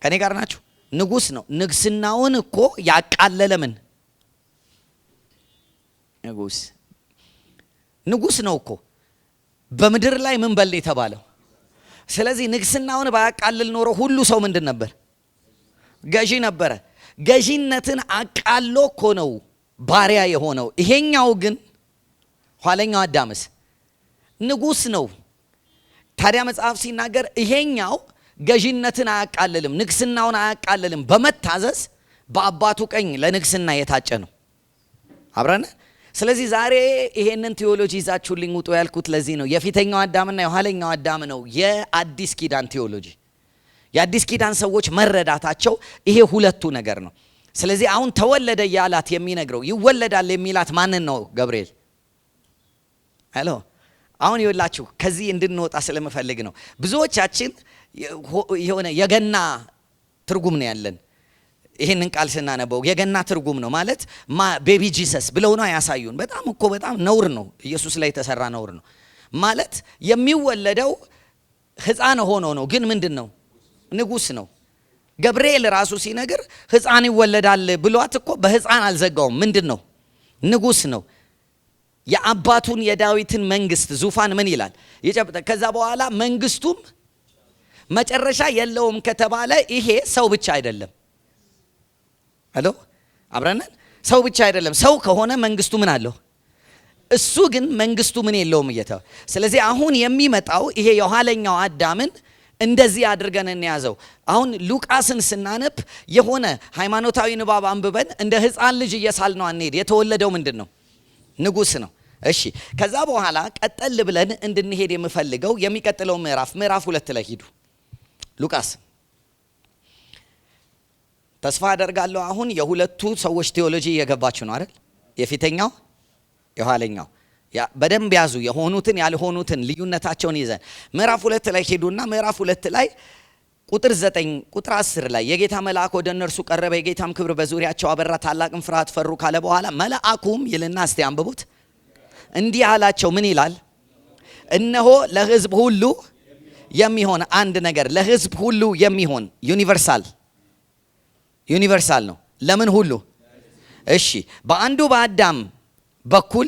Speaker 1: ከኔ ጋር ናችሁ? ንጉስ ነው። ንግስናውን እኮ ያቃለለ ምን ንጉስ ነው እኮ በምድር ላይ ምን በል የተባለው። ስለዚህ ንግስናውን ባያቃልል ኖሮ ሁሉ ሰው ምንድን ነበር? ገዢ ነበረ። ገዢነትን አቃሎ እኮ ነው ባሪያ የሆነው። ይሄኛው ግን ኋለኛው አዳምስ ንጉስ ነው። ታዲያ መጽሐፍ ሲናገር ይሄኛው ገዢነትን አያቃልልም፣ ንግስናውን አያቃልልም። በመታዘዝ በአባቱ ቀኝ ለንግስና የታጨ ነው። አብረን ስለዚህ ዛሬ ይሄንን ቴዎሎጂ ይዛችሁልኝ ውጡ ያልኩት ለዚህ ነው። የፊተኛው አዳምና የኋለኛው አዳም ነው የአዲስ ኪዳን ቴዎሎጂ። የአዲስ ኪዳን ሰዎች መረዳታቸው ይሄ ሁለቱ ነገር ነው። ስለዚህ አሁን ተወለደ ያላት የሚነግረው ይወለዳል የሚላት ማንን ነው? ገብርኤል። ሄሎ አሁን ይወላችሁ ከዚህ እንድንወጣ ስለምፈልግ ነው። ብዙዎቻችን የሆነ የገና ትርጉም ነው ያለን። ይሄንን ቃል ስናነበው የገና ትርጉም ነው ማለት ቤቢ ጂሰስ ብለው ነው ያሳዩን። በጣም ነውር ነው። ኢየሱስ ላይ የተሰራ ነውር ነው ማለት የሚወለደው ሕፃን ሆኖ ነው። ግን ምንድን ነው? ንጉስ ነው። ገብርኤል ራሱ ሲነግር ሕፃን ይወለዳል ብሏት እኮ በሕፃን አልዘጋውም። ምንድን ነው? ንጉስ ነው። የአባቱን የዳዊትን መንግስት ዙፋን ምን ይላል? ይጨብጣል። ከዛ በኋላ መንግስቱም መጨረሻ የለውም ከተባለ ይሄ ሰው ብቻ አይደለም። ሄሎ አብረናል። ሰው ብቻ አይደለም። ሰው ከሆነ መንግስቱ ምን አለው? እሱ ግን መንግስቱ ምን የለውም እየተባለ። ስለዚህ አሁን የሚመጣው ይሄ የኋለኛው አዳምን እንደዚህ አድርገን እንያዘው። አሁን ሉቃስን ስናነብ የሆነ ሃይማኖታዊ ንባብ አንብበን እንደ ሕፃን ልጅ እየሳል ነው አንሄድ። የተወለደው ምንድን ነው? ንጉስ ነው። እሺ ከዛ በኋላ ቀጠል ብለን እንድንሄድ የምፈልገው የሚቀጥለው ምዕራፍ 2 ላይ ሂዱ። ሉቃስ ተስፋ አደርጋለሁ አሁን የሁለቱ ሰዎች ቴዎሎጂ እየገባችሁ ነው አይደል? የፊተኛው የኋለኛው በደንብ ያዙ። የሆኑትን ያልሆኑትን ልዩነታቸውን ይዘን ምዕራፍ 2 ላይ ሄዱና ምዕራፍ 2 ላይ ቁጥር 9 ቁጥር 10 ላይ የጌታ መልአክ ወደ እነርሱ ቀረበ፣ የጌታም ክብር በዙሪያቸው አበራ፣ ታላቅም ፍርሃት ፈሩ ካለ በኋላ መልአኩም ይልና እስቲ አንብቡት እንዲህ አላቸው። ምን ይላል? እነሆ ለሕዝብ ሁሉ የሚሆን አንድ ነገር፣ ለሕዝብ ሁሉ የሚሆን ዩኒቨርሳል ነው። ለምን ሁሉ? እሺ በአንዱ በአዳም በኩል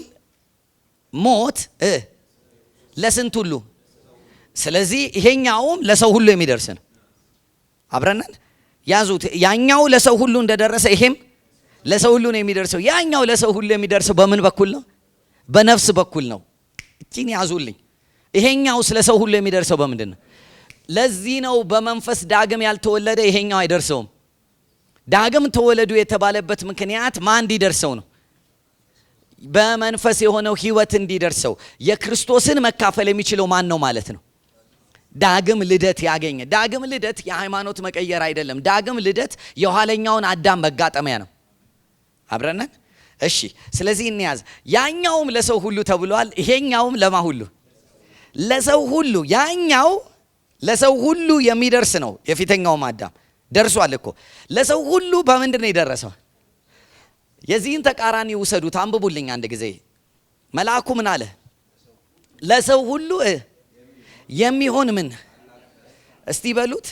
Speaker 1: ሞት ለስንት ሁሉ? ስለዚህ ይሄኛውም ለሰው ሁሉ የሚደርስ ነው። አብረናል ያዙት። ያኛው ለሰው ሁሉ እንደደረሰ ይሄም ለሰው ሁሉ ነው የሚደርሰው። ያኛው ለሰው ሁሉ የሚደርሰው በምን በኩል ነው? በነፍስ በኩል ነው። እቺን ያዙልኝ። ይሄኛው ስለ ሰው ሁሉ የሚደርሰው በምንድን ነው? ለዚህ ነው በመንፈስ ዳግም ያልተወለደ ይሄኛው አይደርሰውም። ዳግም ተወለዱ የተባለበት ምክንያት ማን እንዲደርሰው ነው? በመንፈስ የሆነው ህይወት እንዲደርሰው። የክርስቶስን መካፈል የሚችለው ማን ነው ማለት ነው? ዳግም ልደት ያገኘ። ዳግም ልደት የሃይማኖት መቀየር አይደለም። ዳግም ልደት የኋለኛውን አዳም መጋጠሚያ ነው። አብረናል። እሺ ስለዚህ እንያዝ። ያኛውም ለሰው ሁሉ ተብሏል። ይሄኛውም ለማ ሁሉ? ለሰው ሁሉ። ያኛው ለሰው ሁሉ የሚደርስ ነው። የፊተኛውም አዳም ደርሷል እኮ ለሰው ሁሉ። በምንድን ነው የደረሰው? የዚህን ተቃራኒ ውሰዱት፣ አንብቡልኝ አንድ ጊዜ። መልአኩ ምን አለ? ለሰው ሁሉ የሚሆን ምን? እስቲ በሉት።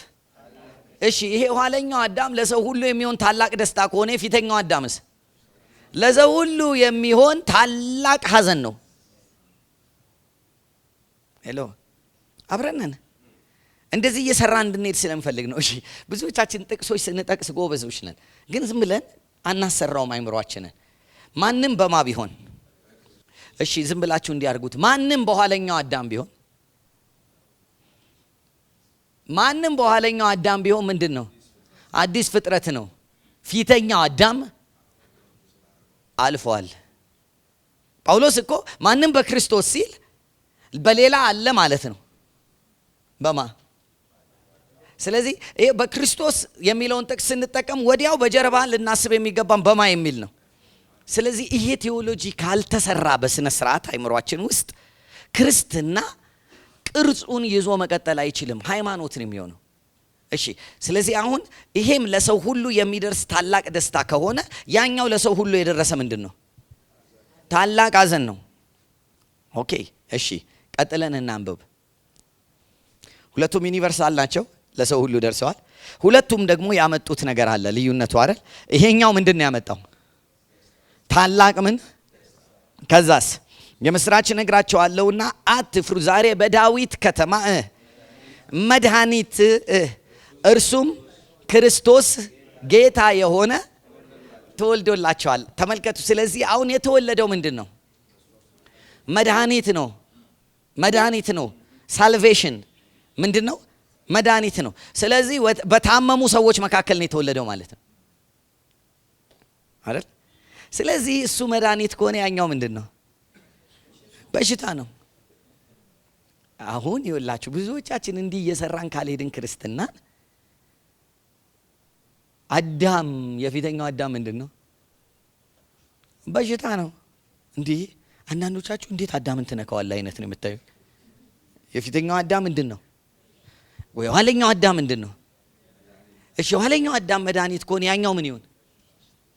Speaker 1: እሺ ይሄ ኋለኛው አዳም ለሰው ሁሉ የሚሆን ታላቅ ደስታ ከሆነ የፊተኛው አዳምስ ለሰው ሁሉ የሚሆን ታላቅ ሐዘን ነው። ሄሎ አብረነን እንደዚህ እየሰራ እንድንሄድ ስለምፈልግ ነው። እሺ ብዙዎቻችን ጥቅሶች ስንጠቅስ ጎበዞች ነን፣ ግን ዝም ብለን አናሰራውም አይምሯችንን። ማንም በማ ቢሆን እሺ ዝም ብላችሁ እንዲያርጉት። ማንም በኋለኛው አዳም ቢሆን ምንድን ነው? አዲስ ፍጥረት ነው። ፊተኛው አዳም አልፏል። ጳውሎስ እኮ ማንም በክርስቶስ ሲል በሌላ አለ ማለት ነው። በማ ስለዚህ ይሄ በክርስቶስ የሚለውን ጥቅስ ስንጠቀም ወዲያው በጀርባ ልናስብ የሚገባን በማ የሚል ነው። ስለዚህ ይሄ ቴዎሎጂ ካልተሰራ በስነ ስርዓት አይምሯችን ውስጥ ክርስትና ቅርጹን ይዞ መቀጠል አይችልም። ሃይማኖት ነው የሚሆነው። እሺ ስለዚህ አሁን ይሄም ለሰው ሁሉ የሚደርስ ታላቅ ደስታ ከሆነ ያኛው ለሰው ሁሉ የደረሰ ምንድን ነው? ታላቅ ሐዘን ነው። ኦኬ እሺ ቀጥለን እናንብብ። ሁለቱም ዩኒቨርሳል ናቸው። ለሰው ሁሉ ደርሰዋል። ሁለቱም ደግሞ ያመጡት ነገር አለ፣ ልዩነቱ አይደል? ይሄኛው ምንድን ነው ያመጣው? ታላቅ ምን? ከዛስ የምስራች ነግራቸዋለሁና አትፍሩ፣ ዛሬ በዳዊት ከተማ መድኃኒት እርሱም ክርስቶስ ጌታ የሆነ ተወልዶላቸዋል። ተመልከቱ። ስለዚህ አሁን የተወለደው ምንድን ነው? መድኃኒት ነው። መድኃኒት ነው። ሳልቬሽን ምንድን ነው? መድኃኒት ነው። ስለዚህ በታመሙ ሰዎች መካከል ነው የተወለደው ማለት ነው አይደል? ስለዚህ እሱ መድኃኒት ከሆነ ያኛው ምንድን ነው? በሽታ ነው። አሁን ይኸውላችሁ ብዙዎቻችን እንዲህ እየሰራን ካልሄድን ክርስትናን አዳም የፊተኛው አዳም ምንድን ነው? በሽታ ነው። እንዲህ አንዳንዶቻችሁ እንዴት አዳምን ትነካዋለህ አይነት ነው የምታዩ። የፊተኛው አዳም ምንድን ነው? ወይ የኋለኛው አዳም ምንድን ነው? እሺ የኋለኛው አዳም መድኃኒት ከሆነ ያኛው ምን ይሁን?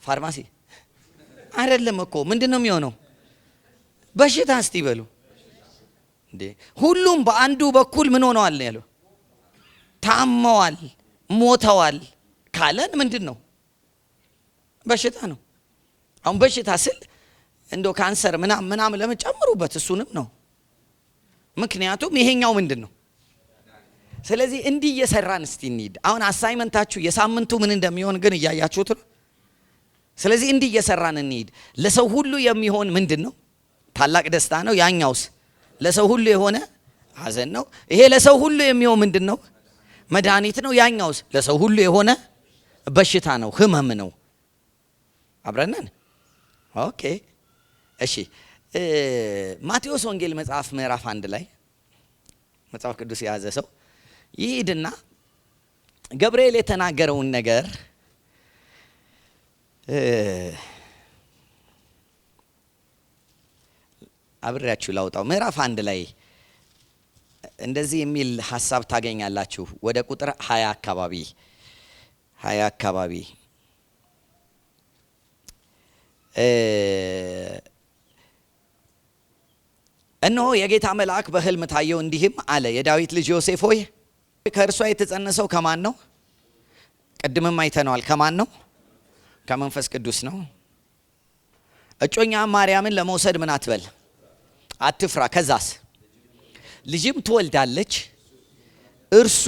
Speaker 1: ፋርማሲ አይደለም እኮ። ምንድን ነው የሚሆነው? በሽታ። እስቲ በሉ እንዴ። ሁሉም በአንዱ በኩል ምን ሆነዋል ያለው? ታመዋል፣ ሞተዋል ካለን ምንድን ነው? በሽታ ነው። አሁን በሽታ ስል እንደው ካንሰር ምናምን ለመጨመሩበት እሱንም ነው። ምክንያቱም ይሄኛው ምንድን ነው? ስለዚህ እንዲህ እየሰራን እስቲ እንሂድ። አሁን አሳይመንታችሁ የሳምንቱ ምን እንደሚሆን ግን እያያችሁት ነው። ስለዚህ እንዲህ እየሰራን እንሂድ። ለሰው ሁሉ የሚሆን ምንድን ነው? ታላቅ ደስታ ነው። ያኛውስ ለሰው ሁሉ የሆነ ሐዘን ነው። ይሄ ለሰው ሁሉ የሚሆን ምንድን ነው? መድኃኒት ነው። ያኛውስ ለሰው ሁሉ የሆነ በሽታ ነው፣ ህመም ነው። አብረነን ኦኬ። እሺ ማቴዎስ ወንጌል መጽሐፍ ምዕራፍ 1 ላይ መጽሐፍ ቅዱስ የያዘ ሰው ይሄድና ገብርኤል የተናገረውን ነገር አብሬያችሁ ላውጣው። ምዕራፍ 1 ላይ እንደዚህ የሚል ሐሳብ ታገኛላችሁ። ወደ ቁጥር 20 አካባቢ እነሆ የጌታ መልአክ በሕልም ታየው፣ እንዲህም አለ፣ የዳዊት ልጅ ዮሴፍ ሆይ ከእርሷ የተጸነሰው ከማን ነው? ቅድምም አይተነዋል። ከማን ነው? ከመንፈስ ቅዱስ ነው። እጮኛ ማርያምን ለመውሰድ ምን አትበል፣ አትፍራ። ከዛስ ልጅም ትወልዳለች፣ እርሱ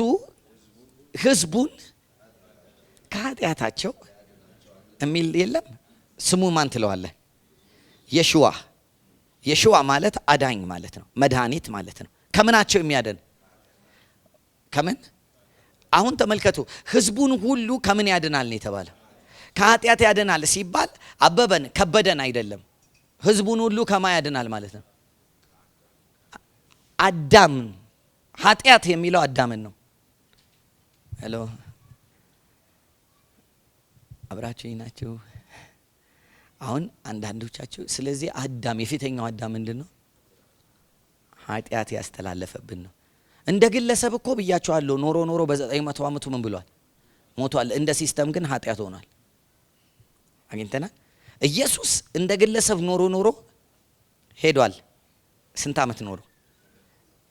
Speaker 1: ሕዝቡን ከኃጢአታቸው የሚል የለም። ስሙ ማን ትለዋለህ? የሽዋ ማለት አዳኝ ማለት ነው፣ መድኃኒት ማለት ነው። ከምናቸው የሚያደን ከምን? አሁን ተመልከቱ፣ ሕዝቡን ሁሉ ከምን ያድናል ነው የተባለው? ከኃጢአት ያድናል ሲባል አበበን ከበደን አይደለም። ሕዝቡን ሁሉ ከማ ያድናል ማለት ነው? አዳም። ኃጢአት የሚለው አዳምን ነው። ሄሎ አብራችሁ ናችሁ? አሁን አንዳንዶቻችሁ ስለዚህ አዳም የፊተኛው አዳም ምንድን ነው? ኃጢአት ያስተላለፈብን ነው። እንደ ግለሰብ እኮ ብያችኋለሁ፣ ኖሮ በ900 ዓመቱ ምን ብሏል? ሞቷል። እንደ ሲስተም ግን ኃጢአት ሆኗል። አግኝተናል። ኢየሱስ እንደ ግለሰብ ኖሮ ሄዷል። ስንት ዓመት ኖሮ?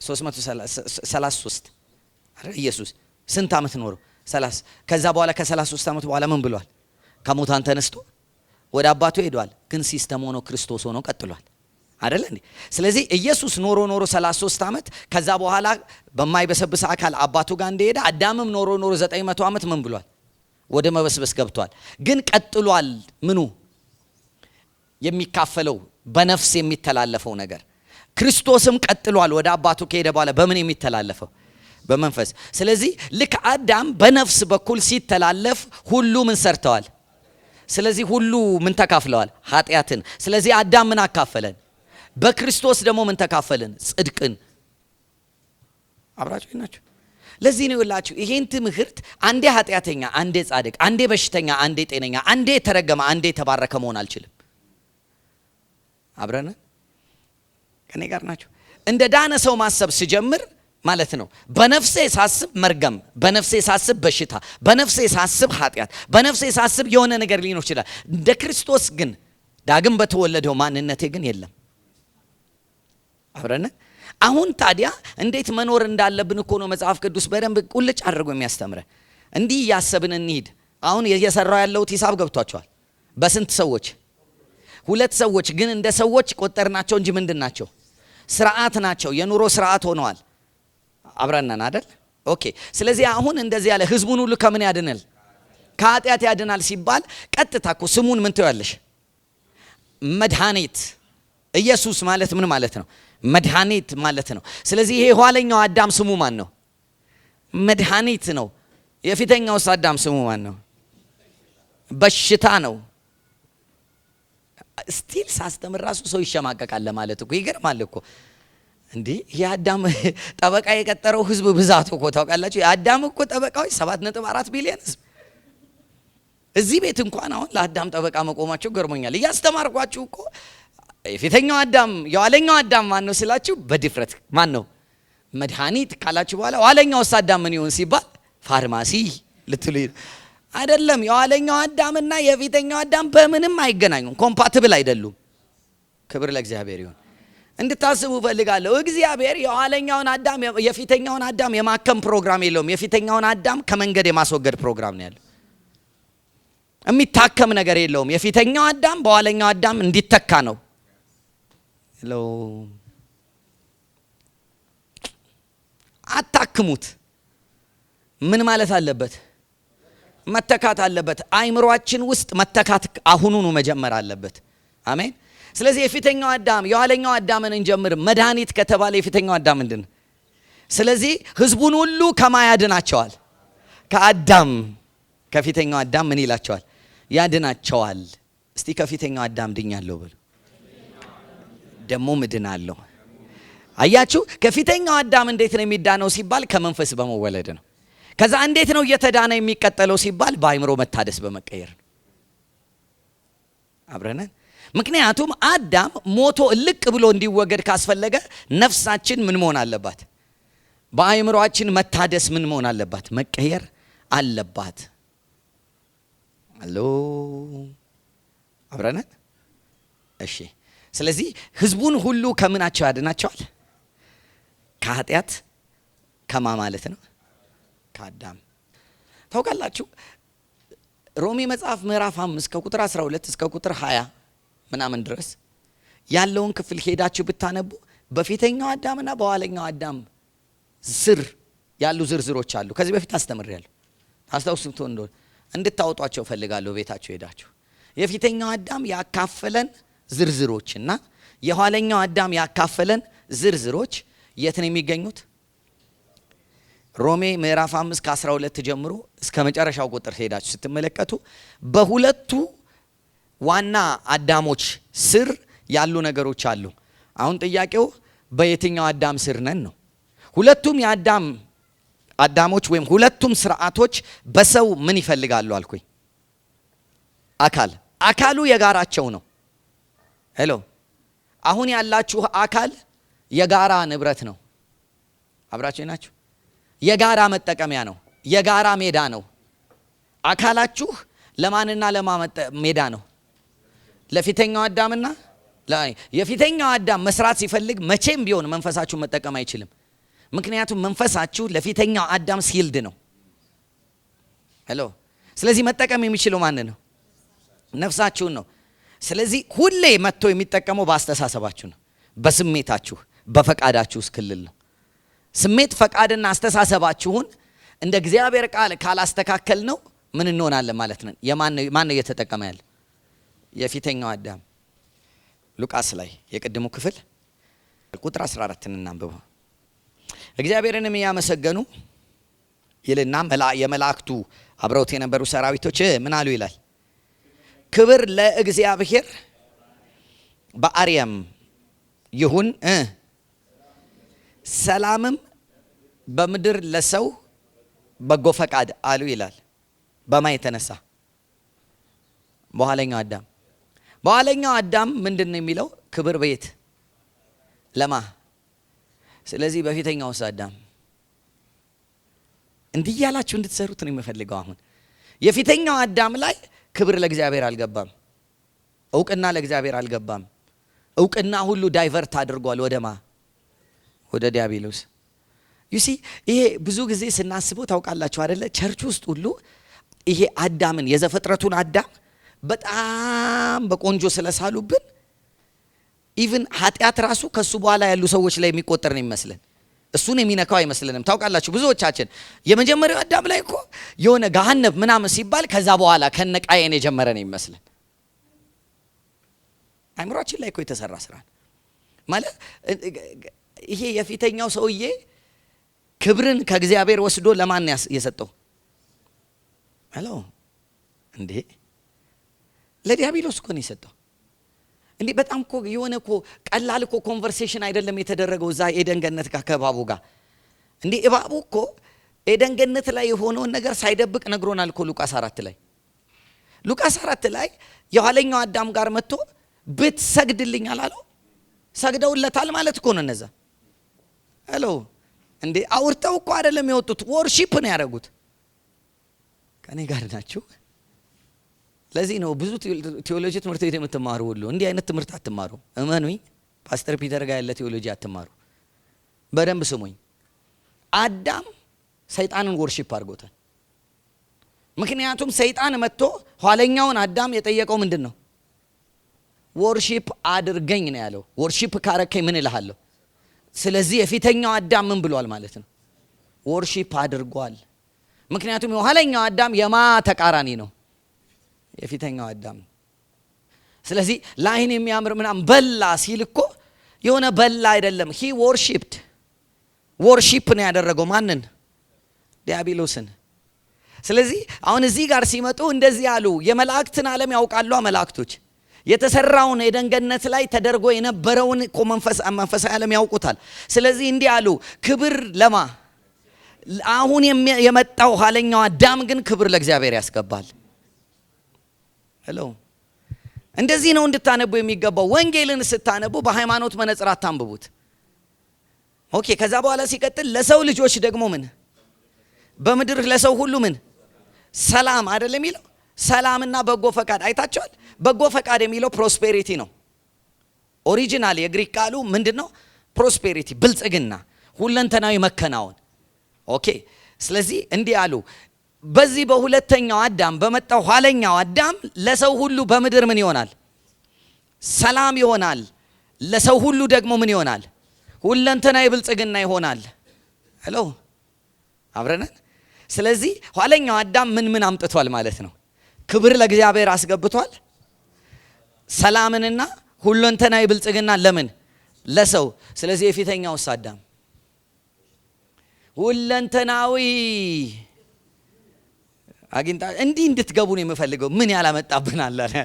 Speaker 1: 333 አረ ኢየሱስ ስንት ዓመት ኖሮ? 30። ከዛ በኋላ ከ33 ዓመት በኋላ ምን ብሏል? ከሙታን ተነስቶ ወደ አባቱ ሄዷል። ግን ሲስተም ሆኖ ክርስቶስ ሆኖ ቀጥሏል አይደል እንዴ? ስለዚህ ኢየሱስ ኖሮ 33 ዓመት ከዛ በኋላ በማይበሰብስ አካል አባቱ ጋር እንደሄደ አዳምም ኖሮ 900 ዓመት ምን ብሏል? ወደ መበስበስ ገብቷል። ግን ቀጥሏል። ምኑ የሚካፈለው በነፍስ የሚተላለፈው ነገር። ክርስቶስም ቀጥሏል ወደ አባቱ ከሄደ በኋላ በምን የሚተላለፈው? በመንፈስ። ስለዚህ ልክ አዳም በነፍስ በኩል ሲተላለፍ ሁሉ ምን ሰርተዋል? ስለዚህ ሁሉ ምን ተካፍለዋል? ኃጢአትን። ስለዚህ አዳም ምን አካፈለን? በክርስቶስ ደግሞ ምን ተካፈልን? ጽድቅን። አብራችሁ ናችሁ? ለዚህ ነው ይላችሁ ይሄን ትምህርት አንዴ ኃጢአተኛ፣ አንዴ ጻድቅ፣ አንዴ በሽተኛ፣ አንዴ ጤነኛ፣ አንዴ የተረገመ፣ አንዴ የተባረከ መሆን አልችልም። አብረን ከኔ ጋር ናችሁ? እንደ ዳነ ሰው ማሰብ ሲጀምር ማለት ነው በነፍሴ ሳስብ መርገም፣ በነፍሴ ሳስብ በሽታ፣ በነፍሴ ሳስብ ኃጢአት፣ በነፍሴ ሳስብ የሆነ ነገር ሊኖር ይችላል። እንደ ክርስቶስ ግን ዳግም በተወለደው ማንነቴ ግን የለም። አብረን አሁን ታዲያ እንዴት መኖር እንዳለብን እኮ ነው መጽሐፍ ቅዱስ በደንብ ቁልጭ አድርጎ የሚያስተምረን። እንዲህ እያሰብን እንሂድ። አሁን እየሰራው ያለውት ሂሳብ ገብቷቸዋል። በስንት ሰዎች? 2 ሰዎች ግን እንደ ሰዎች ቆጠርናቸው እንጂ ምንድን ናቸው? ስርዓት ናቸው። የኑሮ ስርዓት ሆነዋል። አብረናን አይደል? ኦኬ። ስለዚህ አሁን እንደዚህ ያለ ህዝቡን ሁሉ ከምን ያድናል? ከኃጢአት ያድናል ሲባል ቀጥታ እኮ ስሙን ምን ትያለሽ? መድኃኒት። ኢየሱስ ማለት ምን ማለት ነው? መድኃኒት ማለት ነው። ስለዚህ ይሄ ኋለኛው አዳም ስሙ ማን ነው? መድኃኒት ነው። የፊተኛው አዳም ስሙ ማን ነው? በሽታ ነው። ስቲል ሳስተምር ራሱ ሰው ይሸማቀቃል ለማለት እኮ ይገርማል እኮ እንዴ። የአዳም ጠበቃ የቀጠረው ህዝብ ብዛት እኮ ታውቃላችሁ። የአዳም እኮ ጠበቃዎች 7.4 ቢሊዮን ህዝብ። እዚህ ቤት እንኳን አሁን ለአዳም ጠበቃ መቆማቸው ገርሞኛል። እያስተማርኳችሁ እኮ የፊተኛው አዳም የኋለኛው አዳም ማን ነው ስላችሁ በድፍረት ማን ነው መድኃኒት ካላችሁ በኋላ ኋለኛው አዳም ምን ይሆን ሲባል ፋርማሲ ልትሉ አይደለም። የኋለኛው አዳምና የፊተኛው አዳም በምንም አይገናኙም፣ ኮምፓቲብል አይደሉም። ክብር ለእግዚአብሔር ይሁን። እንድታስቡ ፈልጋለሁ። እግዚአብሔር የኋለኛውን አዳም የፊተኛውን አዳም የማከም ፕሮግራም የለውም። የፊተኛውን አዳም ከመንገድ የማስወገድ ፕሮግራም ነው ያለው። የሚታከም ነገር የለውም። የፊተኛው አዳም በኋለኛው አዳም እንዲተካ ነው። አታክሙት። ምን ማለት አለበት? መተካት አለበት። አይምሮአችን ውስጥ መተካት አሁኑኑ መጀመር አለበት። አሜን። ስለዚህ የፊተኛው አዳም የኋለኛው አዳምን እንጀምር። መድኃኒት ከተባለ የፊተኛው አዳም ምንድን? ስለዚህ ህዝቡን ሁሉ ከማያድናቸዋል? ከአዳም ከፊተኛው አዳም ምን ይላቸዋል? ያድናቸዋል። እስቲ ከፊተኛው አዳም ድኛለሁ በሉ። ደሞ ምድናለሁ። አያችሁ፣ ከፊተኛው አዳም እንዴት ነው የሚዳነው ሲባል ከመንፈስ በመወለድ ነው። ከዛ እንዴት ነው እየተዳነ የሚቀጠለው ሲባል በአይምሮ መታደስ በመቀየር ነው። አብረነን። ምክንያቱም አዳም ሞቶ እልቅ ብሎ እንዲወገድ ካስፈለገ ነፍሳችን ምን መሆን አለባት? በአይምሮአችን መታደስ ምን መሆን አለባት? መቀየር አለባት። አሎ አብረነን። እሺ። ስለዚህ ህዝቡን ሁሉ ከምናቸው ያድናቸዋል? ከኃጢአት ከማ ማለት ነው? ከአዳም። ታውቃላችሁ ሮሜ መጽሐፍ ምዕራፍ 5 ከቁጥር 12 እስከ ቁጥር 20 ምናምን ድረስ ያለውን ክፍል ሄዳችሁ ብታነቡ በፊተኛው አዳምና በኋለኛው አዳም ስር ያሉ ዝርዝሮች አሉ። ከዚህ በፊት አስተምሬያለሁ። ታስታውሱት እንደሆነ እንድታወጧቸው ፈልጋለሁ ቤታችሁ ሄዳችሁ። የፊተኛው አዳም ያካፈለን ዝርዝሮችና የኋለኛው አዳም ያካፈለን ዝርዝሮች የት ነው የሚገኙት? ሮሜ ምዕራፍ 5 ከ12 ጀምሮ እስከ መጨረሻው ቁጥር ሄዳችሁ ስትመለከቱ በሁለቱ ዋና አዳሞች ስር ያሉ ነገሮች አሉ። አሁን ጥያቄው በየትኛው አዳም ስር ነን ነው። ሁለቱም የአዳም አዳሞች ወይም ሁለቱም ስርዓቶች በሰው ምን ይፈልጋሉ አልኩኝ? አካሉ የጋራቸው ነው። ሄሎ፣ አሁን ያላችሁ አካል የጋራ ንብረት ነው። አብራችሁ ናችሁ። የጋራ መጠቀሚያ ነው። የጋራ ሜዳ ነው። አካላችሁ ለማንና ሜዳ ነው? ለፊተኛው አዳምና የፊተኛው አዳም መስራት ሲፈልግ መቼም ቢሆን መንፈሳችሁን መጠቀም አይችልም። ምክንያቱም መንፈሳችሁ ለፊተኛው አዳም ሲልድ ነው። ሄሎ። ስለዚህ መጠቀም የሚችለው ማን ነው? ነፍሳችሁን ነው። ስለዚህ ሁሌ መጥቶ የሚጠቀመው በአስተሳሰባችሁ ነው፣ በስሜታችሁ በፈቃዳችሁ ክልል ነው። ስሜት ፈቃድና አስተሳሰባችሁን እንደ እግዚአብሔር ቃል ካላስተካከል ነው ምን እንሆናለን ማለት ነው? ማን እየተጠቀመ ያለ? የፊተኛው አዳም። ሉቃስ ላይ የቅድሙ ክፍል ቁጥር 14 እናንብበው። እግዚአብሔርንም ያመሰገኑ ይልና የመላእክቱ አብረውት የነበሩ ሰራዊቶች ምን አሉ ይላል? ክብር ለእግዚአብሔር በአርያም ይሁን፣ ሰላምም በምድር ለሰው በጎ ፈቃድ አሉ ይላል። በማ የተነሳ? በኋለኛው አዳም። በኋለኛው አዳም ምንድን ነው የሚለው? ክብር በየት ለማ? ስለዚህ በፊተኛው አዳም እንዲህ ያላችሁ እንድትሰሩት ነው የምፈልገው። አሁን የፊተኛው አዳም ላይ ክብር ለእግዚአብሔር አልገባም፣ እውቅና ለእግዚአብሔር አልገባም። እውቅና ሁሉ ዳይቨርት አድርጓል ወደማ? ወደ ዲያብሎስ። ዩሲ ይሄ ብዙ ጊዜ ስናስበው ታውቃላችሁ አይደለ? ቸርች ውስጥ ሁሉ ይሄ አዳምን የዘፍጥረቱን አዳም በጣም በቆንጆ ስለሳሉብን ኢቭን ኃጢአት ራሱ ከሱ በኋላ ያሉ ሰዎች ላይ የሚቆጠር ነው ይመስለን። እሱን የሚነካው አይመስልንም። ታውቃላችሁ ብዙዎቻችን የመጀመሪያው አዳም ላይ እኮ የሆነ ገሃነብ ምናምን ሲባል ከዛ በኋላ ከነቃየን የጀመረ ነው ይመስለን። አይምሮአችን ላይ እኮ የተሰራ ስራ ማለት ይሄ የፊተኛው ሰውዬ ክብርን ከእግዚአብሔር ወስዶ ለማን የሰጠው? ሄሎ እንዴ ለዲያብሎስ እኮ ነው የሰጠው። እንዴ በጣም እኮ የሆነ እኮ ቀላል እኮ ኮንቨርሴሽን አይደለም የተደረገው እዛ ኤደን ገነት ጋር ከእባቡ ጋር። እንዴ እባቡ እኮ ኤደን ገነት ላይ የሆነውን ነገር ሳይደብቅ ነግሮናል እኮ ሉቃስ 4 ላይ። ሉቃስ 4 ላይ የኋለኛው አዳም ጋር መጥቶ ብትሰግድልኝ አላለው? ሰግደውለታል ማለት እኮ ነው እነዛ። ሄሎ እንዴ አውርተው እኮ አይደለም የወጡት፣ ወርሺፕ ነው ያደረጉት። ከኔ ጋር ናችሁ? ለዚህ ነው ብዙ ቴዎሎጂ ትምህርት ቤት የምትማሩ ሁሉ እንዲህ አይነት ትምህርት አትማሩ። እመኑኝ፣ ፓስተር ፒተር ጋር ያለ ቴዎሎጂ አትማሩ። በደንብ ስሙኝ። አዳም ሰይጣንን ወርሺፕ አድርጎታል። ምክንያቱም ሰይጣን መጥቶ ኋለኛውን አዳም የጠየቀው ምንድን ነው? ወርሺፕ አድርገኝ ነው ያለው። ወርሺፕ ካረከኝ ምን እልሃለሁ? ስለዚህ የፊተኛው አዳም ምን ብሏል ማለት ነው? ወርሺፕ አድርጓል። ምክንያቱም የኋለኛው አዳም የማ ተቃራኒ ነው? የፊተኛው አዳም። ስለዚህ ላይን የሚያምር ምናምን በላ ሲል እኮ የሆነ በላ አይደለም። ሂ ወርሺፕድ ወርሺፕ ነው ያደረገው ማንን? ዲያብሎስን። ስለዚህ አሁን እዚህ ጋር ሲመጡ እንደዚህ ያሉ የመላእክትን ዓለም ያውቃሉ። መላእክቶች የተሰራውን ኤደን ገነት ላይ ተደርጎ የነበረውን እኮ መንፈሳዊ ዓለም ያውቁታል። ስለዚህ እንዲህ አሉ፣ ክብር ለማ አሁን የመጣው ኋለኛው አዳም ግን ክብር ለእግዚአብሔር ያስገባል። ሄሎ እንደዚህ ነው እንድታነቡ የሚገባው። ወንጌልን ስታነቡ በሃይማኖት መነጽር አታንብቡት። ኦኬ ከዛ በኋላ ሲቀጥል ለሰው ልጆች ደግሞ ምን በምድር ለሰው ሁሉ ምን ሰላም አይደለም የሚለው? ሰላምና በጎ ፈቃድ አይታችኋል። በጎ ፈቃድ የሚለው ፕሮስፔሪቲ ነው። ኦሪጂናል የግሪክ ቃሉ ምንድነው? ፕሮስፔሪቲ፣ ብልጽግና፣ ሁለንተናዊ መከናወን። ኦኬ ስለዚህ እንዲህ አሉ፣ በዚህ በሁለተኛው አዳም በመጣው ኋለኛው አዳም ለሰው ሁሉ በምድር ምን ይሆናል? ሰላም ይሆናል። ለሰው ሁሉ ደግሞ ምን ይሆናል? ሁለንተናዊ ብልጽግና ይሆናል። ሄሎ አብረነን። ስለዚህ ኋለኛው አዳም ምን አምጥቷል ማለት ነው? ክብር ለእግዚአብሔር አስገብቷል። ሰላምንና ሁለንተናዊ ብልጽግና ለምን? ለሰው። ስለዚህ የፊተኛውስ አዳም ሁለንተናዊ አግኝታ እንዲህ እንድትገቡ ነው የምፈልገው። ምን ያላመጣብናል አለ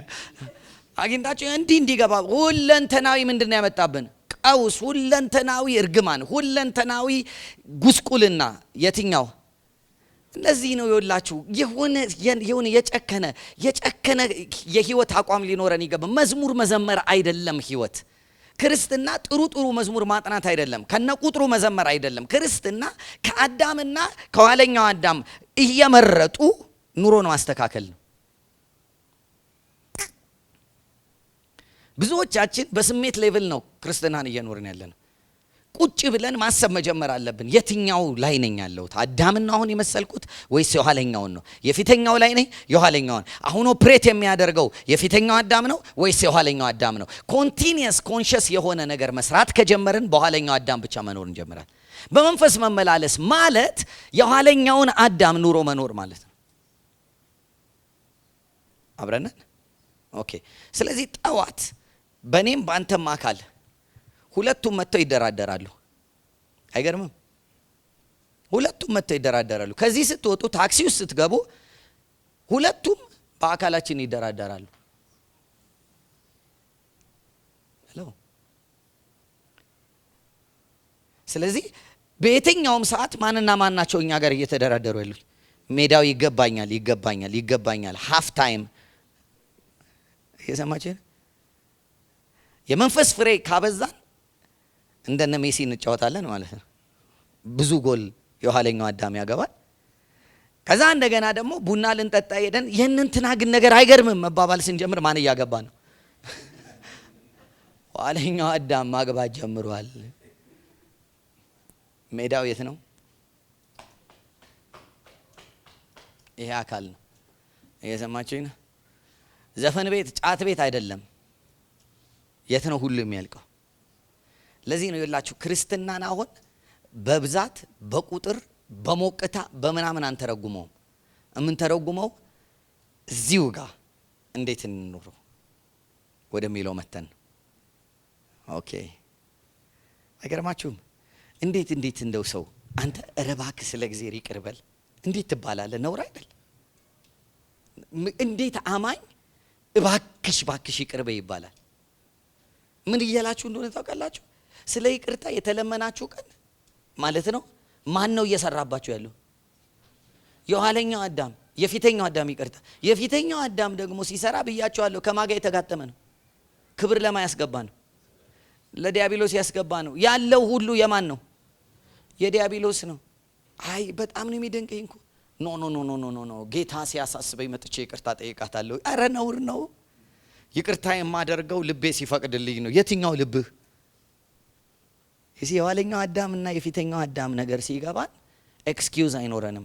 Speaker 1: አግኝታችሁ እንዲህ እንዲገባ። ሁለንተናዊ ምንድነው ያመጣብን? ቀውስ፣ ሁለንተናዊ እርግማን፣ ሁለንተናዊ ጉስቁልና። የትኛው? እነዚህ ነው ይወላችሁ። የሆነ የጨከነ የህይወት አቋም ሊኖረን ይገባ። መዝሙር መዘመር አይደለም ህይወት። ክርስትና ጥሩ መዝሙር ማጥናት አይደለም፣ ከነቁጥሩ መዘመር አይደለም። ክርስትና ከአዳምና ከኋለኛው አዳም እየመረጡ ኑሮን ማስተካከል ነው። ብዙዎቻችን በስሜት ሌቭል ነው ክርስትናን እየኖርን ያለነው። ቁጭ ብለን ማሰብ መጀመር አለብን። የትኛው ላይ ነኝ ያለሁት? አዳምን ነው አሁን የመሰልኩት ወይስ የኋለኛውን ነው? የፊተኛው ላይ ነኝ የኋለኛውን? አሁን ኦፕሬት የሚያደርገው የፊተኛው አዳም ነው ወይስ የኋለኛው አዳም ነው? ኮንቲኒየስ ኮንሽስ የሆነ ነገር መስራት ከጀመርን በኋለኛው አዳም ብቻ መኖር እንጀምራለን። በመንፈስ መመላለስ ማለት የኋለኛውን አዳም ኑሮ መኖር ማለት ነው። አብረነን ኦኬ። ስለዚህ ጠዋት በእኔም በአንተም አካል ሁለቱም መጥተው ይደራደራሉ። አይገርምም? ሁለቱም መጥተው ይደራደራሉ። ከዚህ ስትወጡ ታክሲ ውስጥ ስትገቡ ሁለቱም በአካላችን ይደራደራሉ። ሄሎ። ስለዚህ በየትኛውም ሰዓት ማንና ማን ናቸው እኛ ጋር እየተደራደሩ ያሉት? ሜዳው ይገባኛል ሃፍ ታይም። እየሰማችሁ የመንፈስ ፍሬ ካበዛን እንደነ ሜሲ እንጫወታለን ማለት ነው። ብዙ ጎል የኋለኛው አዳም ያገባል። ከዛ እንደገና ደግሞ ቡና ልንጠጣ ሄደን ይህንን ትናግን ነገር አይገርምም መባባል ስንጀምር ማን እያገባ ነው? ኋለኛው አዳም ማግባት ጀምሯል። ሜዳው የት ነው? ይሄ አካል ነው። እየሰማችሁኝ ነው? ዘፈን ቤት፣ ጫት ቤት አይደለም። የት ነው ሁሉ የሚያልቀው? ለዚህ ነው ይላችሁ ክርስትናን አሁን በብዛት በቁጥር በሞቅታ በምናምን አንተረጉመው። ተረጉመው እዚሁ ጋር እንዴት እንኖረው ወደሚለው መተን። ኦኬ አይገርማችሁም? እንዴት እንደው ሰው አንተ እባክህ ስለ እግዚአብሔር ይቅር በል እንዴት ትባላለህ? ነውር አይደል? እንዴት አማኝ እባክሽ ይቅር በይ ይባላል? ምን እያላችሁ እንደሆነ ታውቃላችሁ? ስለ ይቅርታ የተለመናችሁ ቀን ማለት ነው። ማን ነው እየሰራባችሁ ያለው? የኋለኛው አዳም፣ የፊተኛው አዳም ይቅርታ። የፊተኛው አዳም ደግሞ ሲሰራ ብያቸዋለሁ ከማጋ የተጋጠመ ነው። ክብር ለማ ያስገባ ነው? ለዲያብሎስ ያስገባ ነው። ያለው ሁሉ የማን ነው? የዲያብሎስ ነው። አይ በጣም ነው የሚደንቀኝ እኮ። ኖ ጌታ ሲያሳስበኝ መጥቼ ይቅርታ ጠይቃታለሁ። አረ ነውር ነው። ይቅርታ የማደርገው ልቤ ሲፈቅድልኝ ነው። የትኛው ልብህ? እዚህ የኋለኛው አዳም እና የፊተኛው አዳም ነገር ሲገባን ኤክስኪውዝ አይኖረንም።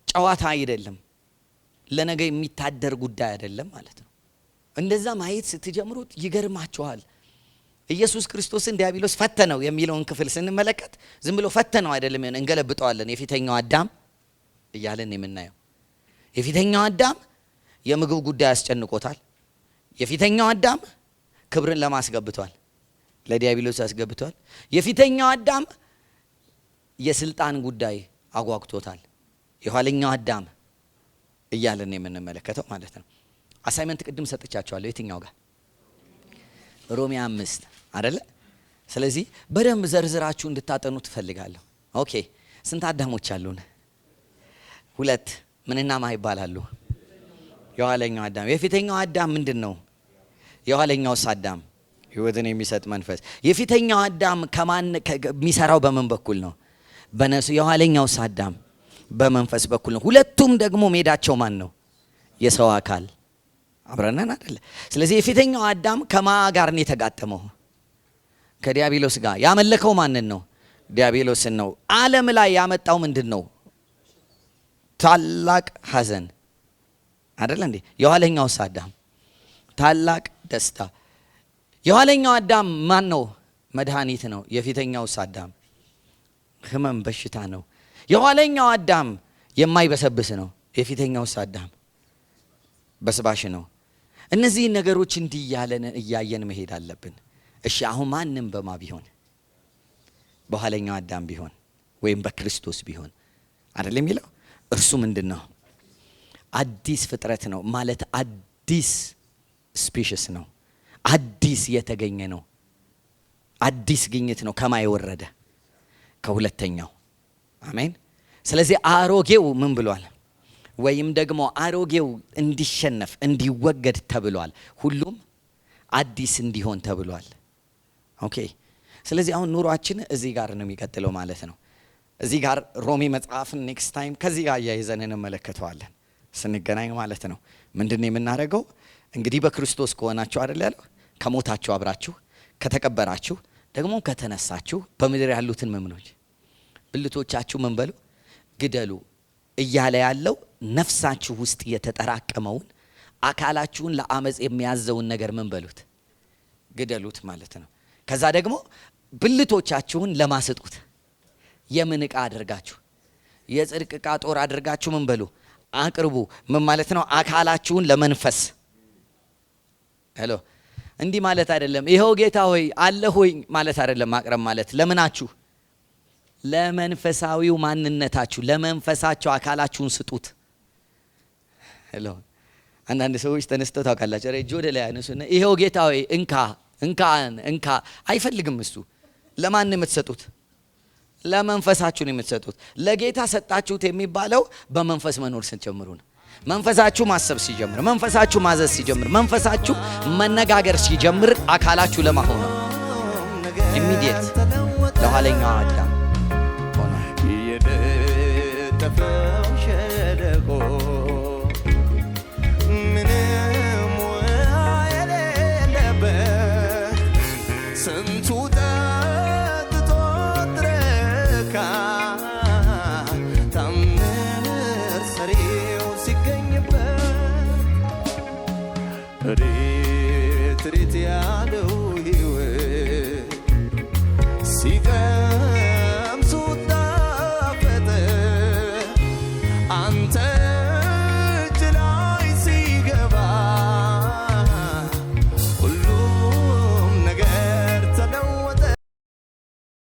Speaker 1: ጨዋታ አይደለም፣ ለነገ የሚታደር ጉዳይ አይደለም ማለት ነው። እንደዛ ማየት ስትጀምሩት ይገርማችኋል። ኢየሱስ ክርስቶስን ዲያብሎስ ፈተነው የሚለውን ክፍል ስንመለከት ዝም ብሎ ፈተነው አይደለም፣ እንገለብጠዋለን። የፊተኛው አዳም እያለን የምናየው የፊተኛው አዳም የምግብ ጉዳይ አስጨንቆታል። የፊተኛው አዳም ክብርን ለማስገብቷል፣ ለዲያብሎስ አስገብቷል። የፊተኛው አዳም የስልጣን ጉዳይ አጓግቶታል። የኋለኛው አዳም እያለን የምንመለከተው ማለት ነው። አሳይመንት ቅድም ሰጥቻችኋለሁ። የትኛው ጋር? ሮሜ 5 አይደለ? ስለዚህ በደንብ ዘርዝራችሁ እንድታጠኑ ትፈልጋለሁ። ኦኬ ስንት አዳሞች አሉን? 2 ምንና ማ ይባላሉ? የኋለኛው አዳም። የፊተኛው አዳም ምንድን ነው? የኋለኛውስ አዳም ሕይወትን የሚሰጥ መንፈስ። የፊተኛው አዳም ከማን የሚሰራው በምን በኩል ነው? በነፍስ። የኋለኛውስ አዳም በመንፈስ በኩል ነው። ሁለቱም ደግሞ ሜዳቸው ማን ነው? የሰው አካል አብረናን አይደለ? ስለዚህ የፊተኛው አዳም ከማ ጋር ነው የተጋጠመው? ከዲያብሎስ ጋር። ያመለከው ማንን ነው? ዲያብሎስን ነው። ዓለም ላይ ያመጣው ምንድን ነው? ታላቅ ሐዘን አይደለ እንዴ? የኋለኛውስ አዳም ታላቅ ደስታ። የኋለኛው አዳም ማን ነው? መድኃኒት ነው። የፊተኛውስ አዳም ህመም በሽታ ነው። የኋለኛው አዳም የማይበሰብስ ነው። የፊተኛውስ አዳም በስባሽ ነው። እነዚህ ነገሮች እንዲህ እያየን መሄድ አለብን። እሺ አሁን ማንም በማ ቢሆን በኋለኛው አዳም ቢሆን ወይም በክርስቶስ ቢሆን አይደል የሚለው እርሱ ምንድን ነው? አዲስ ፍጥረት ነው ማለት አዲስ ስፔሽስ ነው። አዲስ የተገኘ ነው። አዲስ ግኝት ነው። ከማ የወረደ? ከሁለተኛው። አሜን። ስለዚህ አሮጌው ምን ብሏል? ወይም ደግሞ አሮጌው እንዲሸነፍ እንዲወገድ ተብሏል። ሁሉም አዲስ እንዲሆን ተብሏል። ኦኬ። ስለዚህ አሁን ኑሯችን እዚህ ጋር ነው የሚቀጥለው ማለት ነው። እዚህ ጋር ሮሜ መጽሐፍን ኔክስት ታይም ከዚህ ጋር እያይዘን እንመለከተዋለን ስንገናኝ ማለት ነው። ምንድነው የምናደርገው? እንግዲህ በክርስቶስ ከሆናችሁ አይደል ያለው፣ ከሞታችሁ አብራችሁ ከተቀበራችሁ ደግሞ ከተነሳችሁ በምድር ያሉትን መምኖች ብልቶቻችሁ ምን በሉ? ግደሉ እያለ ያለው ነፍሳችሁ ውስጥ የተጠራቀመውን አካላችሁን ለአመጽ የሚያዘውን ነገር ምን በሉት? ግደሉት ማለት ነው። ከዛ ደግሞ ብልቶቻችሁን ለማስጡት የምን ዕቃ አድርጋችሁ? የጽድቅ ዕቃ ጦር አድርጋችሁ ምን በሉ? አቅርቡ። ምን ማለት ነው? አካላችሁን ለመንፈስ። ሄሎ እንዲህ ማለት አይደለም። ይኸው ጌታ ሆይ አለ ሆይ ማለት አይደለም። ማቅረብ ማለት ለምናችሁ? ለመንፈሳዊው ማንነታችሁ፣ ለመንፈሳችሁ አካላችሁን ስጡት። ሄሎ አንዳንድ ሰዎች ተነስተው ታውቃላችሁ፣ እጅ ወደ ላይ ያነሱና ይኸው ጌታ ሆይ እንካ አይፈልግም። እሱ ለማን ነው የምትሰጡት? ለመንፈሳችሁ ነው የምትሰጡት። ለጌታ ሰጣችሁት የሚባለው በመንፈስ መኖር ስትጀምሩ ነው። መንፈሳችሁ ማሰብ ሲጀምር፣ መንፈሳችሁ ማዘዝ ሲጀምር፣ መንፈሳችሁ መነጋገር ሲጀምር አካላችሁ ለማሆን ነው። ኢሚዲየት ለኋለኛው አዳም ሆነ የደጠፈው ሸለቆ ምንም የሌለበት ስንቱ ጠጥቶ ትረካ
Speaker 2: ሬት ያለው ሕይወት ሲቀምሱት ጣፈጠ አንተ